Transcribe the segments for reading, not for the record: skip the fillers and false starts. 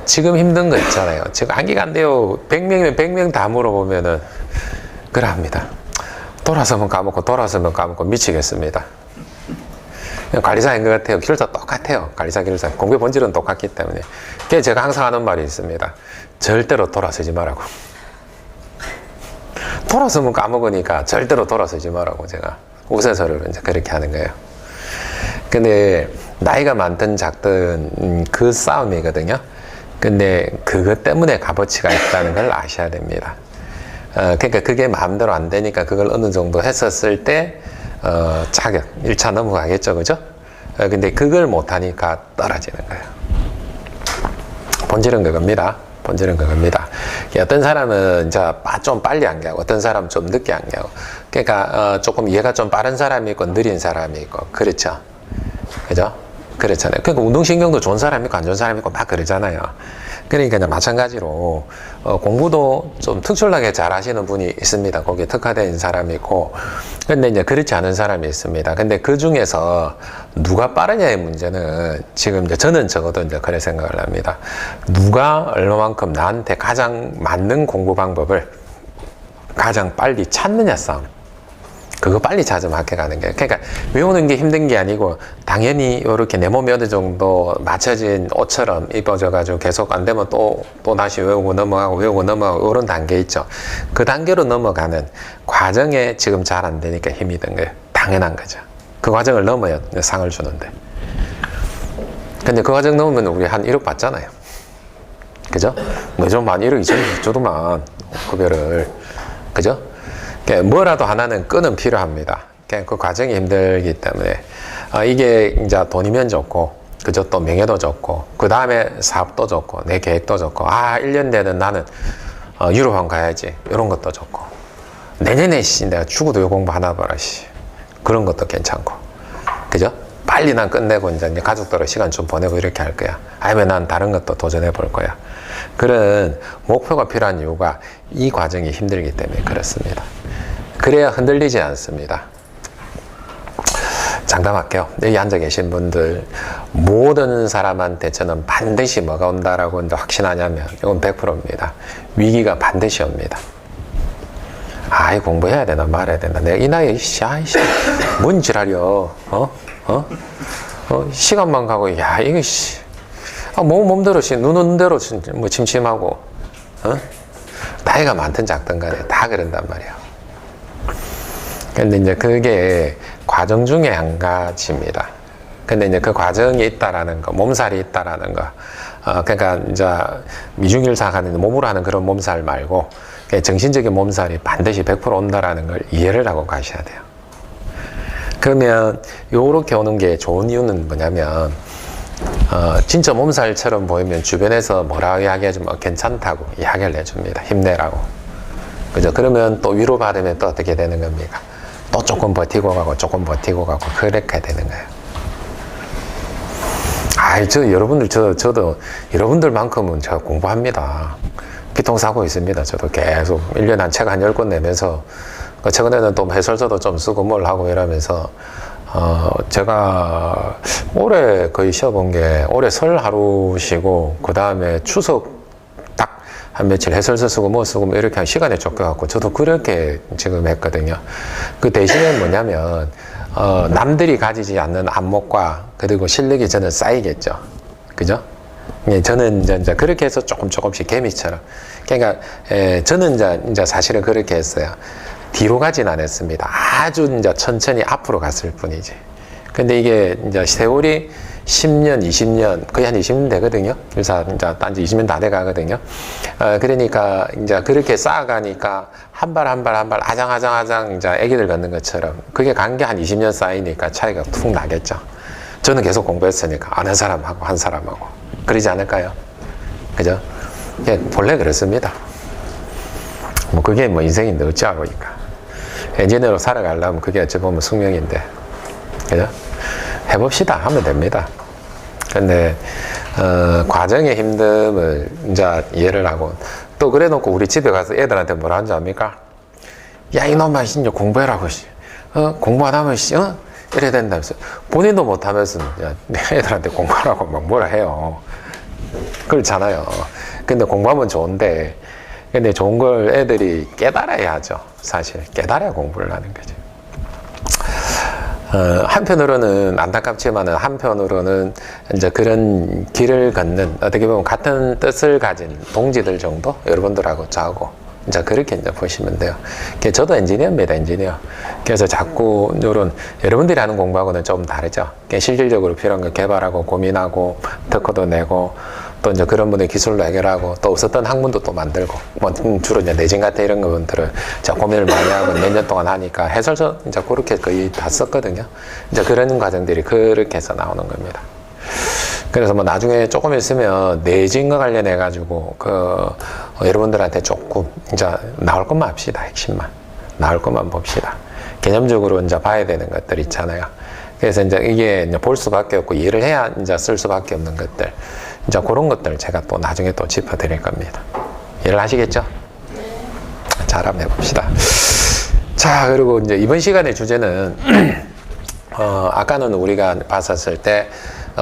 지금 힘든 거 있잖아요. 지금 암기가 안 돼요. 100명이면 100명 다 물어보면은, 그래 합니다. 돌아서면 까먹고, 돌아서면 까먹고, 미치겠습니다. 관리사인 것 같아요. 길도 똑같아요. 관리사, 길사. 공부의 본질은 똑같기 때문에. 그래서 제가 항상 하는 말이 있습니다. 절대로 돌아서지 말라고. 돌아서면 까먹으니까 절대로 돌아서지 말라고 제가 우세서를 이제 그렇게 하는 거예요. 근데 나이가 많든 작든 그 싸움이거든요. 근데 그것 때문에 값어치가 있다는 걸 아셔야 됩니다. 그러니까 그게 마음대로 안 되니까 그걸 어느 정도 했었을 때 자격 1차 넘어가겠죠, 그죠? 근데 그걸 못하니까 떨어지는 거예요. 본질은 그겁니다. 본질은 그겁니다. 어떤 사람은 이제 좀 빨리 암기하고 어떤 사람은 좀 늦게 암기하고, 그러니까 조금 이해가 좀 빠른 사람이 있고 느린 사람이 있고, 그렇죠? 그죠? 그렇잖아요. 그러니까 운동신경도 좋은 사람이 있고 안 좋은 사람이 있고 막 그러잖아요. 그러니까 이제 마찬가지로 공부도 좀 특출나게 잘 하시는 분이 있습니다. 거기에 특화된 사람이 있고, 근데 이제 그렇지 않은 사람이 있습니다. 근데 그 중에서 누가 빠르냐의 문제는 지금 이제 저는 적어도 이제 그래 생각을 합니다. 누가 얼마만큼 나한테 가장 맞는 공부 방법을 가장 빨리 찾느냐 싸움. 그거 빨리 찾으면 학교 가는 거예요. 그러니까 외우는 게 힘든 게 아니고, 당연히 이렇게 내 몸에 어느 정도 맞춰진 옷처럼 입어져가지고 계속 안 되면 또 다시 외우고 넘어가고 외우고 넘어가고 이런 단계 있죠. 그 단계로 넘어가는 과정에 지금 잘 안 되니까 힘이 든 거예요. 당연한 거죠. 그 과정을 넘어야 상을 주는데. 근데 그 과정 넘으면 우리 한 1억 받잖아요. 그죠? 뭐좀 만 1억 2천 줘도만 급여를. 그죠? 뭐라도 하나는 끈은 필요합니다. 그 과정이 힘들기 때문에 이게 이제 돈이면 좋고, 그죠? 또 명예도 좋고, 그 다음에 사업도 좋고, 내 계획도 좋고, 1년 내는 나는 유럽 가야지, 이런 것도 좋고, 내년에 내가 죽어도 요 공부 하나 봐라 그런 것도 괜찮고, 그죠? 빨리 난 끝내고 이제 가족들하고 시간 좀 보내고 이렇게 할 거야. 아니면 난 다른 것도 도전해 볼 거야. 그런 목표가 필요한 이유가 이 과정이 힘들기 때문에 그렇습니다. 그래야 흔들리지 않습니다. 장담할게요. 여기 앉아 계신 분들 모든 사람한테 저는 반드시 뭐가 온다라고 이제 확신하냐면 이건 100%입니다. 위기가 반드시 옵니다. 공부해야 되나 말아야 되나. 내가 이 나이에 뭔 지랄이여. 시간만 가고 이거 몸대로 눈대로 뭐 침침하고, 나이가 많든 작든 간에 다 그런단 말이야. 근데 이제 그게 과정 중에 한 가지입니다. 근데 이제 그 과정이 있다라는 거, 몸살이 있다라는 거, 그러니까 이제 미중일사가 하는 몸으로 하는 그런 몸살 말고 정신적인 몸살이 반드시 100% 온다라는 걸 이해를 하고 가셔야 돼요. 그러면 요렇게 오는 게 좋은 이유는 뭐냐면, 진짜 몸살처럼 보이면 주변에서 뭐라고 이야기하지만 괜찮다고 이야기를 해줍니다. 힘내라고. 그죠? 그러면 또 위로받으면 또 어떻게 되는 겁니까? 또 조금 버티고 가고 조금 버티고 가고 그렇게 되는 거예요. 저도 여러분들만큼은 제가 공부합니다. 교통사고 있습니다. 저도 계속 1년에 한 책 한 10권 내면서, 최근에는 또 해설서도 좀 쓰고 뭘 하고 이러면서, 제가 올해 거의 쉬어본 게 올해 설 하루 쉬고, 그 다음에 추석 딱 한 며칠 해설서 쓰고 뭐 쓰고 뭐 이렇게 한 시간에 쫓겨갖고 저도 그렇게 지금 했거든요. 그 대신에 뭐냐면, 남들이 가지지 않는 안목과 그리고 실력이 저는 쌓이겠죠. 그죠? 저는 이제 그렇게 해서 조금씩 개미처럼. 그러니까, 저는 이제 사실은 그렇게 했어요. 뒤로 가진 않았습니다. 아주 이제 천천히 앞으로 갔을 뿐이지. 근데 이게 이제 세월이 10년, 20년, 거의 한 20년 되거든요. 그래서 이제 딴지 20년 다 돼 가거든요. 그러니까 이제 그렇게 쌓아가니까 한 발 아장아장 이제 애기들 걷는 것처럼 그게 간 게 한 20년 쌓이니까 차이가 툭 나겠죠. 저는 계속 공부했으니까 아는 사람하고 한 사람하고. 그러지 않을까요? 그죠? 본래 그렇습니다. 뭐 그게 뭐 인생인데 어찌하고니까. 엔지니어로 살아가려면 그게 어찌 보면 숙명인데. 그죠? 해봅시다. 하면 됩니다. 근데, 과정의 힘듦을 이제 이해를 하고, 또 그래 놓고 우리 집에 가서 애들한테 뭐라 하는지 압니까? 야, 이놈아, 이제 공부해라고, 공부 안 하면, 이래야 된다면서. 본인도 못 하면서, 애들한테 공부하라고 막 뭐라 해요. 그렇잖아요. 근데 공부하면 좋은데, 근데 좋은 걸 애들이 깨달아야 하죠. 사실. 깨달아야 공부를 하는 거죠. 한편으로는 안타깝지만은 한편으로는 이제 그런 길을 걷는 어떻게 보면 같은 뜻을 가진 동지들 정도 여러분들하고 저하고 이제 그렇게 이제 보시면 돼요. 저도 엔지니어입니다, 엔지니어. 그래서 자꾸 이런 여러분들이 하는 공부하고는 좀 다르죠. 실질적으로 필요한 거 개발하고 고민하고 특허도 내고 또 이제 그런 분의 기술로 해결하고 또 없었던 학문도 또 만들고 뭐 주로 이제 내진 같은 이런 것들을 고민을 많이 하고 몇 년 동안 하니까 해설서 이제 그렇게 거의 다 썼거든요. 이제 그런 과정들이 그렇게 해서 나오는 겁니다. 그래서 뭐 나중에 조금 있으면 내진과 관련해 가지고 여러분들한테 조금 이제 나올 것만 합시다. 핵심만 나올 것만 봅시다. 개념적으로 이제 봐야 되는 것들 있잖아요. 그래서 이제 이게 이제 볼 수밖에 없고 이해를 해야 이제 쓸 수밖에 없는 것들 이제 그런 것들 제가 또 나중에 또 짚어드릴 겁니다. 이해를 하시겠죠? 잘 한번 해봅시다. 자, 그리고 이제 이번 시간의 주제는 아까는 우리가 봤었을 때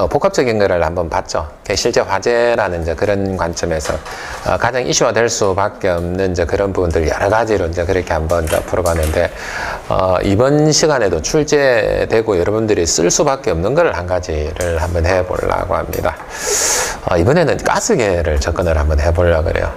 복합적인 거를 한번 봤죠. 실제 화제라는 이제 그런 관점에서 가장 이슈화 될 수밖에 없는 이제 그런 부분들 여러 가지로 이제 그렇게 한번 이제 풀어봤는데 이번 시간에도 출제되고 여러분들이 쓸 수밖에 없는 걸 한 가지를 한번 해보려고 합니다. 이번에는 가스계를 접근을 한번 해보려고 그래요.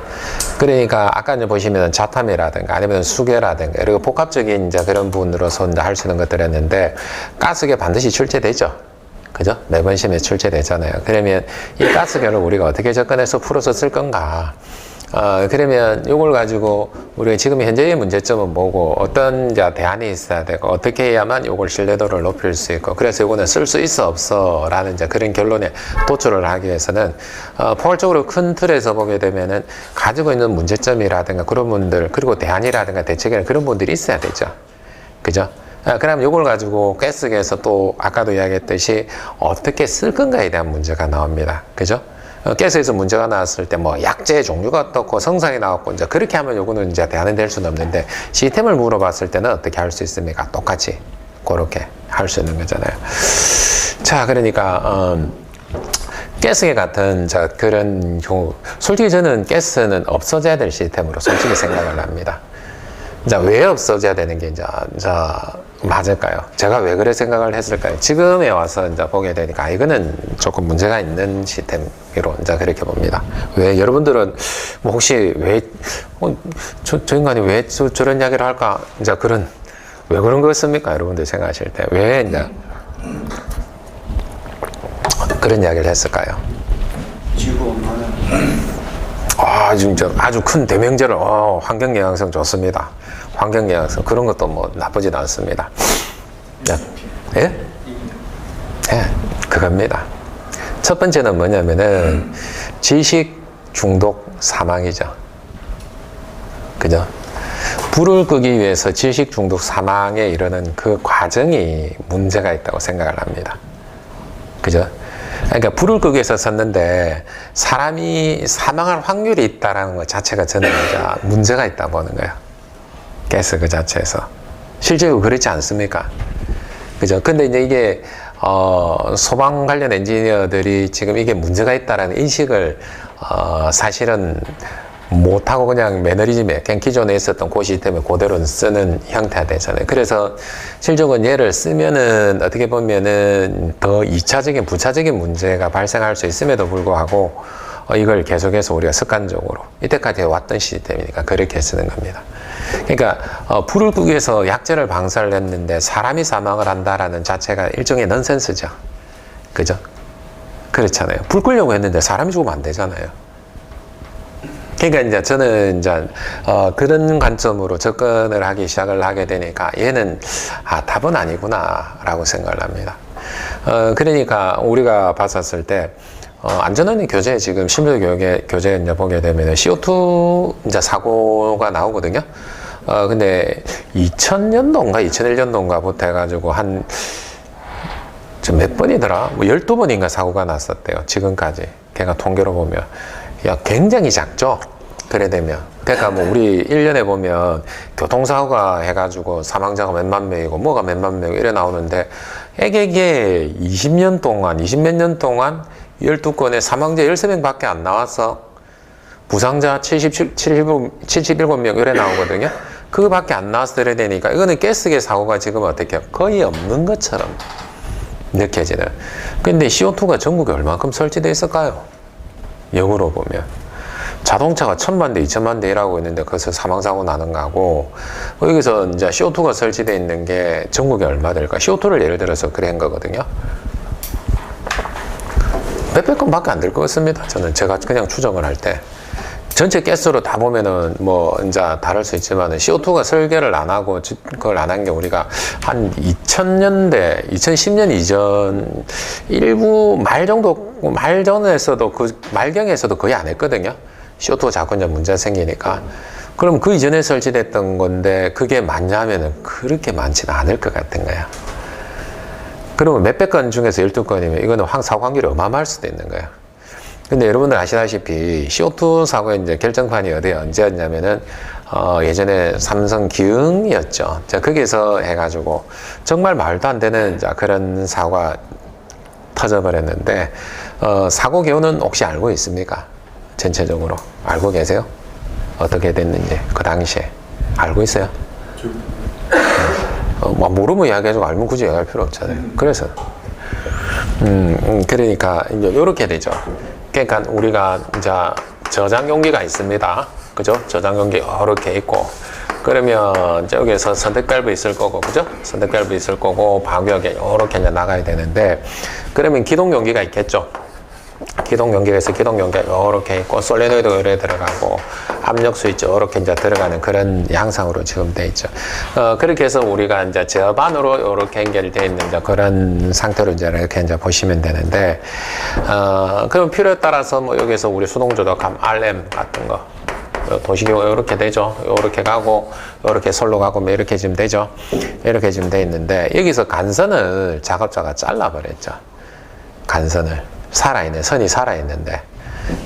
그러니까 아까 이제 보시면 자탐이라든가 아니면 수계라든가 그리고 복합적인 이제 그런 부분으로서 이제 할 수 있는 것들이었는데 가스계 반드시 출제되죠. 그죠? 매번 시험에 출제되잖아요. 그러면 이 가스계를 우리가 어떻게 접근해서 풀어서 쓸 건가? 그러면 이걸 가지고 우리가 지금 현재의 문제점은 뭐고 어떤 이제 대안이 있어야 되고 어떻게 해야만 이걸 신뢰도를 높일 수 있고 그래서 이거는 쓸 수 있어 없어 라는 이제 그런 결론에 도출을 하기 위해서는 포괄적으로 큰 틀에서 보게 되면은 가지고 있는 문제점이라든가 그런 분들 그리고 대안이라든가 대책이라든가 그런 분들이 있어야 되죠. 그죠? 그럼 이걸 가지고 가스계에서 또 아까도 이야기했듯이 어떻게 쓸 건가에 대한 문제가 나옵니다. 그죠? 가스에서 문제가 나왔을 때 뭐 약재 종류가 어떻고 성상이 나왔고 이제 그렇게 하면 요거는 이제 대안이 될 수는 없는데 시스템을 물어봤을 때는 어떻게 할 수 있습니까? 똑같이 그렇게 할 수 있는 거잖아요. 자, 그러니까 가스계 같은 그런 경우 솔직히 저는 가스는 없어져야 될 시스템으로 솔직히 생각을 합니다. 자, 왜 없어져야 되는 게 이제 맞을까요? 제가 왜 그래 생각을 했을까요? 지금에 와서 이제 보게 되니까 이거는 조금 문제가 있는 시스템으로 이제 그렇게 봅니다. 왜 여러분들은 뭐 혹시 왜 저 인간이 왜 저런 이야기를 할까? 이제 왜 그런 거였습니까? 여러분들 생각하실 때 왜 이제 그런 이야기를 했을까요? 지구 온난화. 아주 큰 대명제를 환경 영향성 좋습니다. 환경 영향성 그런 것도 뭐 나쁘진 않습니다. 예? 예, 그겁니다. 첫 번째는 뭐냐면은 지식 중독 사망이죠. 그죠? 불을 끄기 위해서 지식 중독 사망에 이르는 그 과정이 문제가 있다고 생각을 합니다. 그죠? 그러니까 불을 끄기 위해서 썼는데 사람이 사망할 확률이 있다는 것 자체가 저는 이제 문제가 있다 보는 거예요. 가스 그 자체에서. 실제로 그렇지 않습니까? 그죠? 근데 이제 이게, 소방 관련 엔지니어들이 지금 이게 문제가 있다라는 인식을, 사실은 못하고 그냥 매너리즘에, 그냥 기존에 있었던 그 시스템을 그대로 쓰는 형태가 되잖아요. 그래서 실적은 얘를 쓰면은 어떻게 보면은 더 2차적인, 부차적인 문제가 발생할 수 있음에도 불구하고 이걸 계속해서 우리가 습관적으로 이때까지 해왔던 시스템이니까 그렇게 쓰는 겁니다. 그러니까 불을 끄기 위해서 약재를 방사를 했는데 사람이 사망을 한다라는 자체가 일종의 넌센스죠. 그죠? 그렇잖아요. 불 끄려고 했는데 사람이 죽으면 안 되잖아요. 그러니까 이제 저는 이제 그런 관점으로 접근을 하기 시작을 하게 되니까 얘는 답은 아니구나라고 생각을 합니다. 그러니까 우리가 봤었을 때 안전원리 교재 지금 실무 교재 이제 보게 되면 CO2 이제 사고가 나오거든요. 근데 2000년도인가 2001년도인가부터 해가지고 몇 번이더라? 뭐 12번인가 사고가 났었대요. 지금까지. 걔가 통계로 보면. 굉장히 작죠? 그래 되면. 그러니까 뭐 우리 1년에 보면 교통사고가 해가지고 사망자가 몇만 명이고 뭐가 몇만 명 이래 나오는데 이게 20년 동안, 20몇 년 동안 12건에 사망자 13명밖에 안 나왔어. 부상자 77명 이래 나오거든요. 그거밖에 안 나왔어 이래 되니까 이거는 가스계 사고가 지금 어떻게 거의 없는 것처럼 느껴지는. 근데 CO2가 전국에 얼만큼 설치되어 있을까요? 역으로 보면 자동차가 1000만 대, 2000만 대 일하고 있는데 거기서 사망사고 나는 거고, 여기서 이제 CO2가 설치되어 있는 게 전국에 얼마 될까? CO2를 예를 들어서 그래 한 거거든요. 몇백 건밖에 안 될 것 같습니다. 저는 제가 그냥 추정을 할 때. 전체 가스로 다 보면은 뭐 이제 다를 수 있지만은 CO2가 설계를 안 하고 그걸 안 한 게 우리가 한 2000년대, 2010년 이전 일부 말전에서도 그 말경에서도 거의 안 했거든요. CO2가 자꾸 이제 문제가 생기니까. 그럼 그 이전에 설치됐던 건데 그게 맞냐면은 그렇게 많지는 않을 것 같은 거야. 그러면 몇백 건 중에서 12건이면 이거는 사고 확률이 어마어마할 수도 있는 거예요. 근데 여러분들 아시다시피 CO2 사고의 이제 결정판이 언제였냐면은 예전에 삼성 기흥이었죠. 자, 거기서 해가지고 정말 말도 안 되는 이제 그런 사고가 터져버렸는데 사고 개요는 혹시 알고 있습니까? 전체적으로 알고 계세요? 어떻게 됐는지 그 당시에 알고 있어요? 모르면 이야기해주고 알면 굳이 얘기할 필요 없잖아요. 그래서 그러니까 이제 이렇게 되죠. 그러니까 우리가 이제 저장 용기가 있습니다. 그죠? 저장 용기 이렇게 있고, 그러면 저기에서 선택밸브 있을 거고, 그죠? 선택밸브 있을 거고, 방역에 이렇게 이제 나가야 되는데, 그러면 기동 용기가 있겠죠? 기동 용기가 있어. 기동 용기가 이렇게 있고, 솔레노이드가 이렇게 들어가고, 압력 스위치 이렇게 이제 들어가는 그런 양상으로 지금 돼 있죠. 그렇게 해서 우리가 이제 저반으로 이렇게 연결되어 있는 이제 그런 상태로 이제 이렇게 이제 보시면 되는데, 그럼 필요에 따라서 뭐 여기서 우리 수동조작함 RM 같은 거, 도시기가 이렇게 되죠. 이렇게 가고, 이렇게 솔로 가고, 뭐 이렇게 지금 되죠. 이렇게 지금 돼 있는데, 여기서 간선을 작업자가 잘라버렸죠. 간선을. 살아있는, 선이 살아있는데.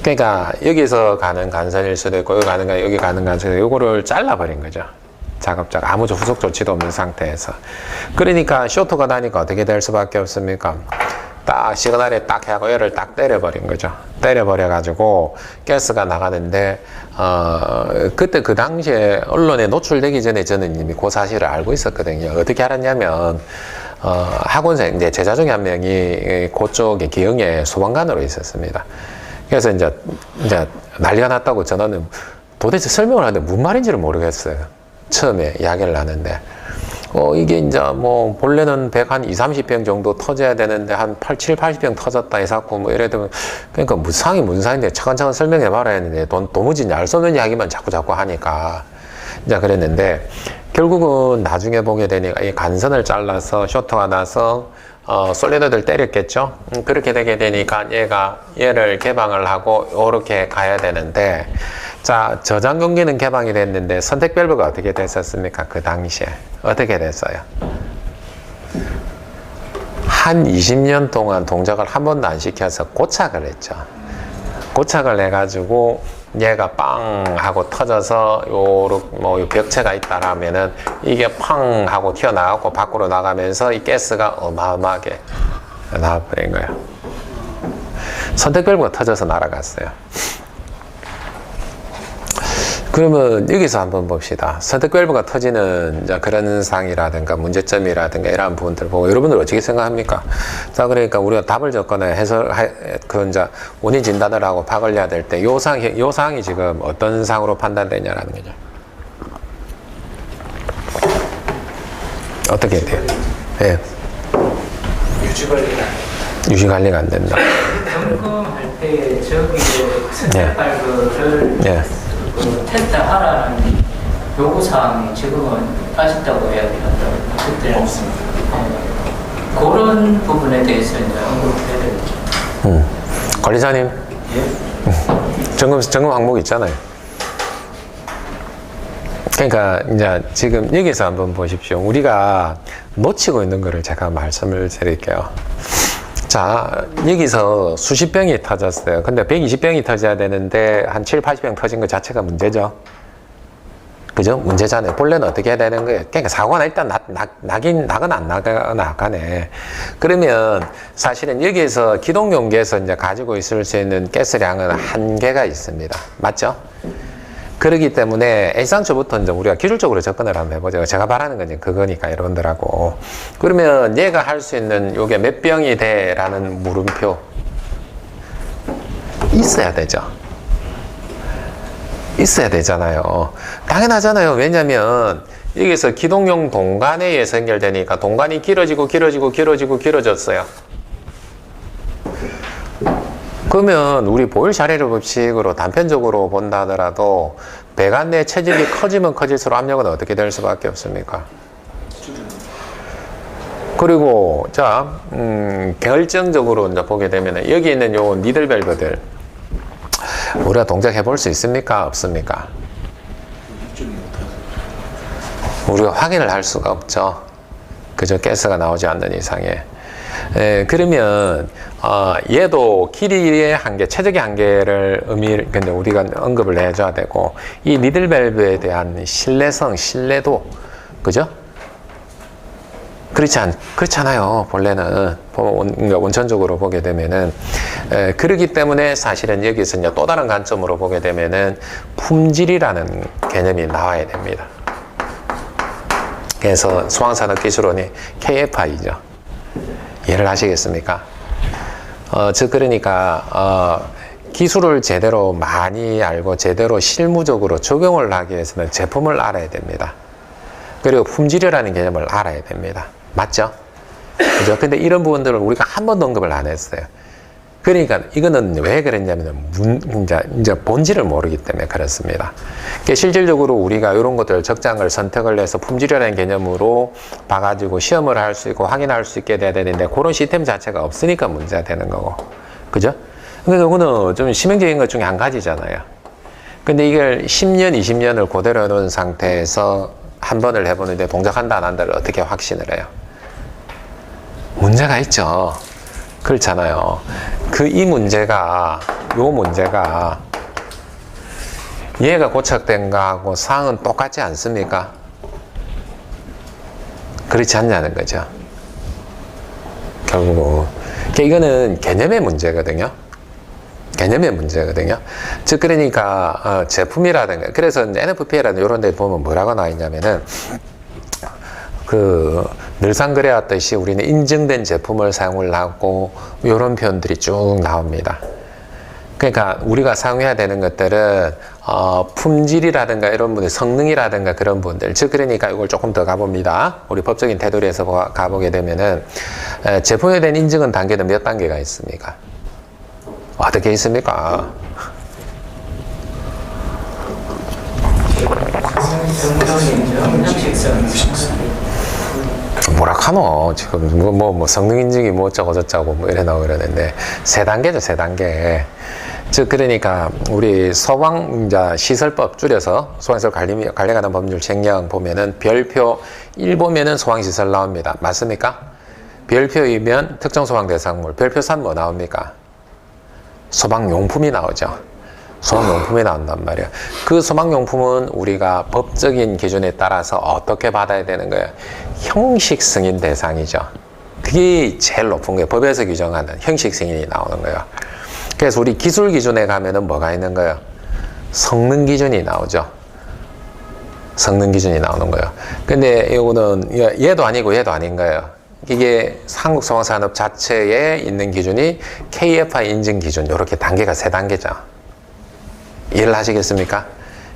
그러니까 여기서 가는 간선일 수도 있고, 여기 가는 간선일 수도 있고, 요거를 잘라버린 거죠. 작업자가 아무 후속 조치도 없는 상태에서. 그러니까 쇼트가 나니까 어떻게 될 수밖에 없습니까? 딱 시그널에 딱 하고 얘를 딱 때려버린 거죠. 때려버려가지고 가스가 나가는데 그때 그 당시에 언론에 노출되기 전에 저는 이미 그 사실을 알고 있었거든요. 어떻게 알았냐면 학원생 이제 제자 중에 한 명이 그쪽에 기흥에 소방관으로 있었습니다. 그래서 이제 난리가 났다고 전화는 도대체 설명을 하는데 무슨 말인지를 모르겠어요. 처음에 이야기를 하는데. 이게 이제 뭐, 본래는 120, 30평 정도 터져야 되는데, 한 7, 80평 터졌다 해갖고, 뭐, 이래 되면, 그러니까 무슨 상인데 차근차근 설명해 말아야 했는데, 도무지 알 수 없는 이야기만 자꾸 하니까. 이제 그랬는데, 결국은 나중에 보게 되니까, 이 간선을 잘라서, 쇼트가 나서, 솔리드를 때렸겠죠? 그렇게 되게 되니까, 얘를 개방을 하고, 요렇게 가야 되는데, 자, 저장 용기는 개방이 됐는데 선택 밸브가 어떻게 됐었습니까? 그 당시에 어떻게 됐어요? 한 20년 동안 동작을 한 번도 안 시켜서 고착을 했죠. 고착을 해가지고 얘가 빵 하고 터져서 요 벽체가 있다라면은 이게 팡 하고 튀어나가고 밖으로 나가면서 이 가스가 어마어마하게 나와버린 거예요. 선택 밸브가 터져서 날아갔어요. 그러면 여기서 한번 봅시다. 선택 밸브가 터지는 이제 그런 상이라든가 문제점이라든가 이런 부분들 보고 여러분들 어떻게 생각합니까? 자, 그러니까 우리가 답을 적거나 이제 원인 진단을 하고 파악을 해야 될 때 요 상이 지금 어떤 상으로 판단되냐라는 거죠. 어떻게 돼요? 예. 유지 관리가 안 된다. 점검할 때 저기 선택 밸브를 테스트하라는 요구사항이 지금은 빠졌다고 이야기한다고 그때는 없습니다. 그런 부분에 대해서 이제 언급해야 되죠. 관리자님, 예? 점검 항목 있잖아요. 그러니까 이제 지금 여기서 한번 보십시오. 우리가 놓치고 있는 거를 제가 말씀을 드릴게요. 자, 여기서 수십 병이 터졌어요. 근데 120병이 터져야 되는데 한 7, 80병 터진 것 자체가 문제죠. 그죠? 문제잖아요. 본래는 어떻게 해야 되는 거예요? 그러니까 사고가 일단 나건 안 나가네. 그러면 사실은 여기에서 기동용기에서 이제 가지고 있을 수 있는 가스량은 한계가 있습니다. 맞죠? 그렇기 때문에 일상초부터 이제 우리가 기술적으로 접근을 한번 해보죠. 제가 바라는 건 이제 그거니까 여러분들하고. 그러면 얘가 할 수 있는 요게 몇 병이 돼라는 물음표 있어야 되죠. 있어야 되잖아요. 당연하잖아요. 왜냐면 여기서 기동용 동간에 의해서 연결되니까 동간이 길어졌어요. 그러면 우리 보일 자리를 법칙으로 단편적으로 본다 하더라도 배관 내 체집이 커지면 커질수록 압력은 어떻게 될 수밖에 없습니까? 그리고 자 결정적으로 이제 보게 되면 여기 있는 요 니들 밸브들 우리가 동작해 볼 수 있습니까? 없습니까? 우리가 확인을 할 수가 없죠. 그저 가스가 나오지 않는 이상에. 그러면 얘도 길이의 한계, 최적의 한계를 근데 우리가 언급을 해줘야 되고 이 니들 밸브에 대한 신뢰도, 그죠? 그렇잖아요. 본래는 그러니까 원천적으로 보게 되면은 그렇기 때문에 사실은 여기서 이제 또 다른 관점으로 보게 되면은 품질이라는 개념이 나와야 됩니다. 그래서 수왕산업기술원이 KFI죠. 이해를 하시겠습니까? 즉 그러니까 기술을 제대로 많이 알고 제대로 실무적으로 적용을 하기 위해서는 제품을 알아야 됩니다. 그리고 품질이라는 개념을 알아야 됩니다. 맞죠? 그죠? 근데 이런 부분들을 우리가 한 번도 언급을 안 했어요. 그러니까 이거는 왜 그랬냐면 이제 본질을 모르기 때문에 그렇습니다. 그러니까 실질적으로 우리가 이런 것들 적장을 선택을 해서 품질이라는 개념으로 봐가지고 시험을 할 수 있고 확인할 수 있게 돼야 되는데 그런 시스템 자체가 없으니까 문제가 되는 거고. 그죠? 그러니까 이거는 좀 치명적인 것 중에 한 가지잖아요. 근데 이걸 10년, 20년을 그대로 해놓은 상태에서 한 번을 해보는데 동작한다 안 한다를 어떻게 확신을 해요? 문제가 있죠. 그렇잖아요. 이 문제가 얘가 고착된 거하고 사항은 똑같지 않습니까? 그렇지 않냐는 거죠. 결국은. 이거는 개념의 문제거든요. 즉, 그러니까, 제품이라든가, 그래서 NFPA라는 이런 데 보면 뭐라고 나와 있냐면은, 늘상 그래왔듯이 우리는 인증된 제품을 사용을 하고, 이런 표현들이 쭉 나옵니다. 그러니까 우리가 사용해야 되는 것들은, 품질이라든가 이런 부분, 성능이라든가 그런 부분들. 즉, 그러니까 이걸 조금 더 가봅니다. 우리 법적인 테두리에서 가보게 되면은, 제품에 대한 인증은 단계는 몇 단계가 있습니까? 어떻게 있습니까? 뭐라 카노? 지금 뭐 성능 인증이 뭐 어쩌고 저쩌고 뭐 이래 나오고 그러는데 3단계죠, 3단계. 즉 그러니까 우리 소방자 시설법 줄여서 소방시설 관리관한 법률 쟁령 보면은 별표 1 보면은 소방시설 나옵니다. 맞습니까? 별표 2면 특정 소방 대상물, 별표 3 뭐 나옵니까? 소방용품이 나오죠. 소방용품이 나온단 말이에요. 그 소방용품은 우리가 법적인 기준에 따라서 어떻게 받아야 되는 거예요? 형식 승인 대상이죠. 그게 제일 높은 거예요. 법에서 규정하는 형식 승인이 나오는 거예요. 그래서 우리 기술 기준에 가면은 뭐가 있는 거예요? 성능 기준이 나오죠. 성능 기준이 나오는 거예요. 근데 이거는 얘도 아니고 얘도 아닌 거예요. 이게 한국소방산업 자체에 있는 기준이 KFI 인증 기준, 이렇게 단계가 3단계죠. 이해를 하시겠습니까?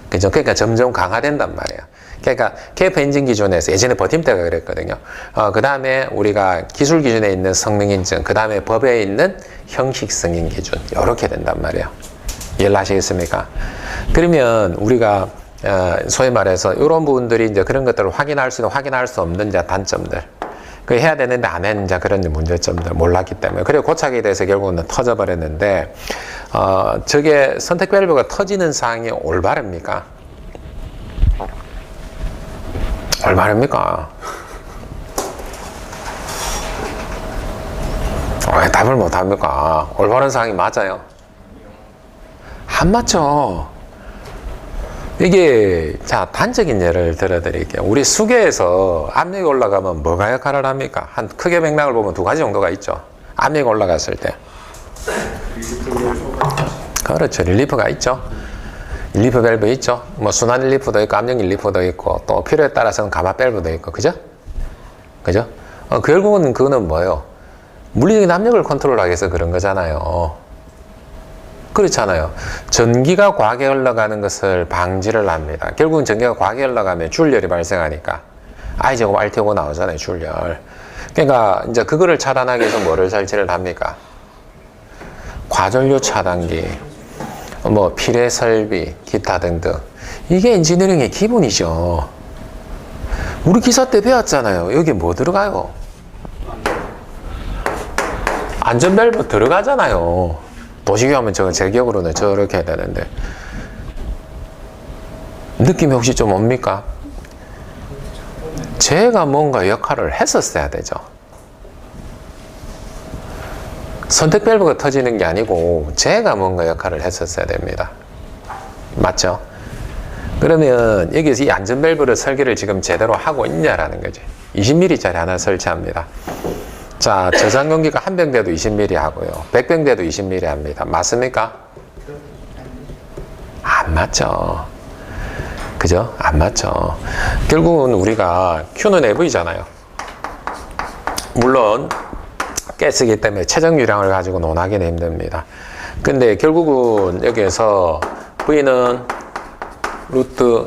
그죠? 그러니까 점점 강화된단 말이에요. 그러니까 KFI 인증 기준에서 예전에 버팀대가 그랬거든요. 그 다음에 우리가 기술 기준에 있는 성능 인증, 그 다음에 법에 있는 형식 승인 기준, 이렇게 된단 말이에요. 이해를 하시겠습니까? 그러면 우리가 소위 말해서 이런 부분들이 이제 그런 것들을 확인할 수 있는, 확인할 수 없는 단점들. 해야 되는데 안 했는지 그런 문제점들 몰랐기 때문에. 그리고 고착에 대해서 결국은 터져버렸는데, 저게 선택 밸브가 터지는 사항이 올바릅니까? 올바릅니까? 왜 답을 못 합니까? 올바른 사항이 맞아요? 안 맞죠? 이게, 자, 단적인 예를 들어드릴게요. 우리 수계에서 압력이 올라가면 뭐가 역할을 합니까? 한 크게 맥락을 보면 두 가지 정도가 있죠. 압력이 올라갔을 때. 그렇죠. 릴리프가 있죠. 릴리프 밸브 있죠. 뭐 순환 릴리프도 있고 압력 릴리프도 있고 또 필요에 따라서는 가마 밸브도 있고, 그죠? 그죠? 결국은 그거는 뭐예요? 물리적인 압력을 컨트롤하기 위해서 그런 거잖아요. 그렇잖아요. 전기가 과하게 흘러가는 것을 방지를 합니다. 결국은 전기가 과하게 흘러가면 출열이 발생하니까 I제곱 RT고 나오잖아요. 출열. 그러니까 이제 그거를 차단하기 위해서 뭐를 설치를 합니까? 과전류 차단기, 뭐 필해 설비, 기타 등등. 이게 엔지니어링의 기본이죠. 우리 기사 때 배웠잖아요. 여기 뭐 들어가요? 안전밸브 들어가잖아요. 도시기 하면 제 기억으로는 저렇게 해야 되는데. 느낌이 혹시 좀 옵니까? 제가 뭔가 역할을 했었어야 되죠. 선택 밸브가 터지는 게 아니고 제가 뭔가 역할을 했었어야 됩니다. 맞죠? 그러면 여기서 이 안전 밸브를 설계를 지금 제대로 하고 있냐라는 거지. 20mm짜리 하나 설치합니다. 자, 저장 용기가 한 병 돼도 20mm 하고요. 100병 돼도 20mm 합니다. 맞습니까? 안 맞죠. 그죠? 안 맞죠. 결국은 우리가 Q는 AV잖아요. 물론 가스이기 때문에 최적 유량을 가지고 논하기는 힘듭니다. 근데 결국은 여기에서 V는 루트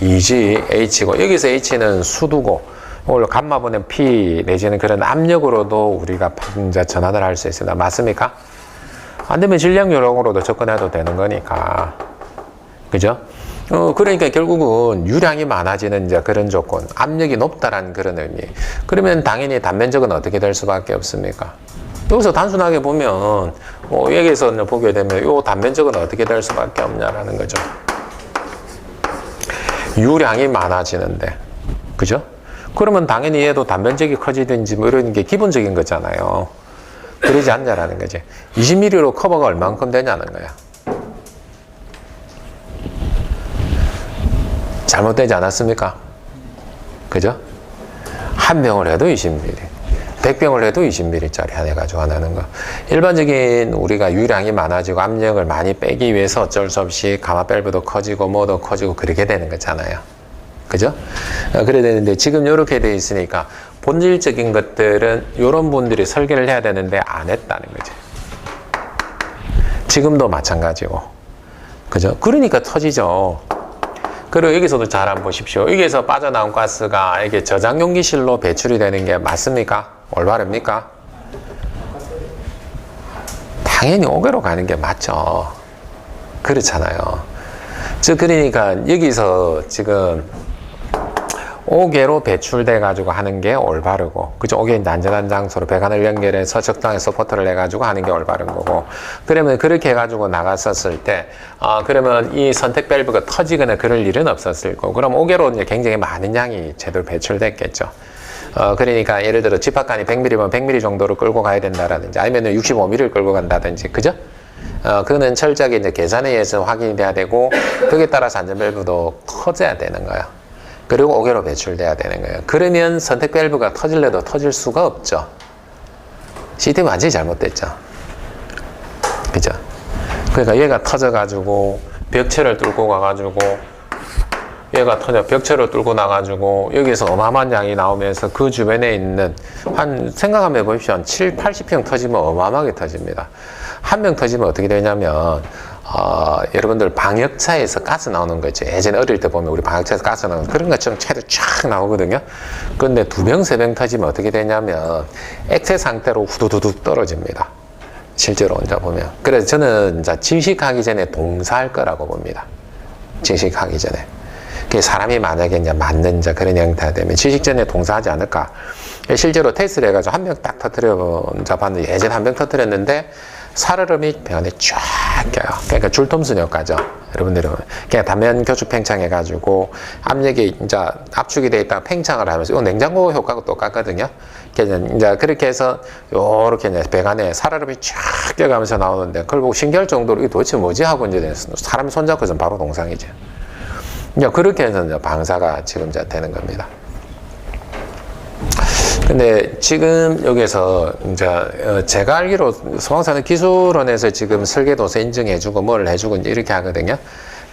2G H고, 여기서 H는 수두고, 오늘 감마분의 P 내지는 그런 압력으로도 우리가 이제 전환을 할 수 있습니다. 맞습니까? 안 되면 질량 요령으로도 접근해도 되는 거니까. 그죠? 그러니까 결국은 유량이 많아지는 이제 그런 조건, 압력이 높다라는 그런 의미. 그러면 당연히 단면적은 어떻게 될 수밖에 없습니까? 여기서 단순하게 보면, 여기서 보게 되면 이 단면적은 어떻게 될 수밖에 없냐라는 거죠. 유량이 많아지는데. 그죠? 그러면 당연히 얘도 단면적이 커지든지 뭐 이런 게 기본적인 거잖아요. 그러지 않냐라는 거지. 20mm로 커버가 얼만큼 되냐는 거야. 잘못되지 않았습니까? 그죠? 한 병을 해도 20mm, 100병을 해도 20mm짜리 해가지고 하는 거. 일반적인 우리가 유량이 많아지고 압력을 많이 빼기 위해서 어쩔 수 없이 가마 밸브도 커지고 뭐도 커지고 그렇게 되는 거잖아요. 그죠? 그래야 되는데 지금 이렇게 돼 있으니까 본질적인 것들은 이런 분들이 설계를 해야 되는데 안 했다는 거지. 지금도 마찬가지고. 그죠? 그러니까 터지죠. 그리고 여기서도 잘 한번 보십시오. 여기에서 빠져나온 가스가 이게 저장용기실로 배출이 되는 게 맞습니까? 올바릅니까? 당연히 5개로 가는 게 맞죠. 그렇잖아요. 즉, 그러니까 여기서 지금 5개로 배출돼 가지고 하는 게 올바르고, 그죠? 5개 안전한 장소로 배관을 연결해서 적당히 서포트를 해 가지고 하는 게 올바른 거고. 그러면 그렇게 해 가지고 나갔었을 때, 그러면 이 선택 밸브가 터지거나 그럴 일은 없었을 거고, 그럼 5개로 이제 굉장히 많은 양이 제대로 배출됐겠죠. 그러니까 예를 들어 집합관이 100mm면 100mm 정도로 끌고 가야 된다라든지, 아니면 65mm를 끌고 간다든지, 그죠? 그거는 철저하게 이제 계산에 의해서 확인이 돼야 되고, 거기에 따라서 안전 밸브도 터져야 되는 거예요. 그리고 5개로 배출돼야 되는 거예요. 그러면 선택 밸브가 터질래도 터질 수가 없죠. 시스템이 완전히 잘못됐죠. 그죠? 그러니까 얘가 터져가지고 벽체를 뚫고 가가지고 얘가 벽체를 뚫고 나가지고 여기서 어마어마한 양이 나오면서 그 주변에 있는 생각하면 해보십시오. 한 7, 80평 터지면 어마어마하게 터집니다. 한 명 터지면 어떻게 되냐면 여러분들 방역차에서 가스 나오는 거 있죠. 예전에 어릴 때 보면 우리 방역차에서 가스 나오는 그런 것처럼 차도 쫙 나오거든요. 그런데 2병, 3병 터지면 어떻게 되냐면 액체 상태로 후두두둑 떨어집니다. 실제로 혼자 보면. 그래서 저는 이제 질식하기 전에 동사할 거라고 봅니다. 질식하기 전에. 사람이 만약에 이제 맞는 이제 그런 형태가 되면 질식 전에 동사하지 않을까. 실제로 테스트를 해가지고 한 병 딱 터뜨려 봤는데 예전에 한 병 터뜨렸는데 살얼음이 배관에 쫙 껴요. 그러니까 줄톰슨 효과죠. 여러분들은 그냥 단면 교축 팽창해가지고 압력이 이제 압축이 돼 있다가 팽창을 하면서 이 냉장고 효과가 똑같거든요. 이제 그렇게 해서 요렇게 이제 배관에 살얼음이 쫙 껴가면서 나오는데 그걸 보고 신기할 정도로 이게 도대체 뭐지 하고 이제 사람이 손잡고 있으면 바로 동상이죠. 이제 그렇게 해서 이제 방사가 지금 이제 되는 겁니다. 근데 지금 여기서 이제 제가 알기로 소방사는 기술원에서 지금 설계도서 인증해주고 뭘 해주고 이제 이렇게 하거든요.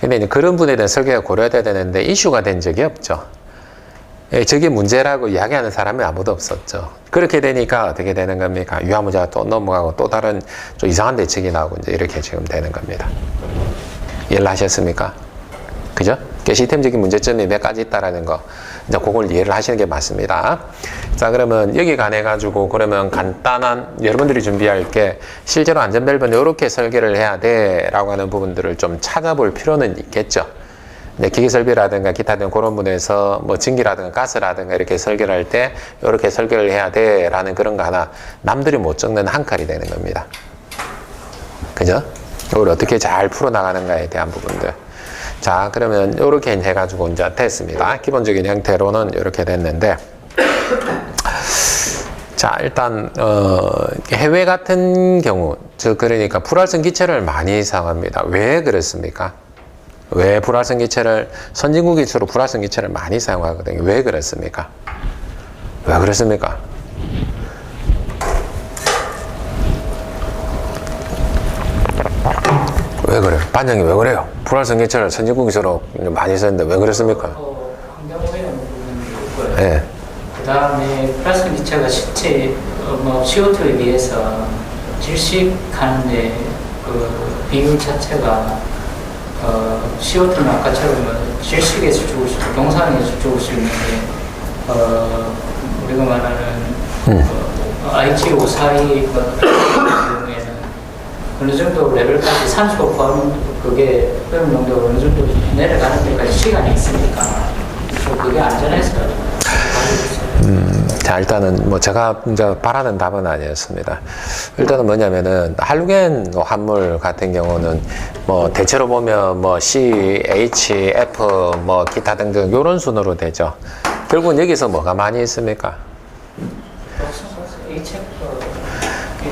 근데 이제 그런 분에 대한 설계가 고려돼야 되는데 이슈가 된 적이 없죠. 예, 저게 문제라고 이야기하는 사람이 아무도 없었죠. 그렇게 되니까 어떻게 되는 겁니까? 유화무자가 또 넘어가고 또 다른 좀 이상한 대책이 나오고 이제 이렇게 지금 되는 겁니다. 이해를 하셨습니까? 그죠? 시스템적인 문제점이 몇 가지 있다라는 거, 이제 그걸 이해를 하시는 게 맞습니다. 자, 그러면 여기 관해가지고, 그러면 간단한, 여러분들이 준비할 게, 실제로 안전밸브는 이렇게 설계를 해야 돼, 라고 하는 부분들을 좀 찾아볼 필요는 있겠죠. 기계 설비라든가 기타 등 그런 분에서 뭐 증기라든가 가스라든가 이렇게 설계를 할 때, 이렇게 설계를 해야 돼, 라는 그런 거 하나, 남들이 못 적는 한 칼이 되는 겁니다. 그죠? 이걸 어떻게 잘 풀어나가는가에 대한 부분들. 자, 그러면 이렇게 해가지고 이제 됐습니다. 기본적인 형태로는 이렇게 됐는데, 자, 일단 해외 같은 경우, 그러니까 불활성 기체를 많이 사용합니다. 왜 그렇습니까? 왜 불활성 기체를, 선진국이 주로 불활성 기체를 많이 사용하거든요. 왜 그렇습니까? 왜 그렇습니까? 왜 그래요? 반장님 왜 그래요? 불활성 기체를 선진국에서 많이 쓰는데 왜 그렇습니까? 환경오염 부분이 있고요. 네. 그 다음에 불활성 기체가 실제 CO2에 비해서 질식하는데 그 비율 자체가 CO2는 아까처럼 질식에서 죽을 수 있고 동산에서 죽을 수 있는데 우리가 말하는 IGO4의 경우에는 어느 정도 레벨까지 산소 포함 그게 오염 농도가 어느 정도 내려가는 데까지 시간이 있으니까 그게 안전해서 자, 일단은 뭐 제가 이제 바라는 답은 아니었습니다. 일단은 뭐냐면은 할로겐 환물 같은 경우는 뭐 대체로 보면 뭐 C, H, F 뭐 기타 등등 이런 순으로 되죠. 결국은 여기서 뭐가 많이 있습니까?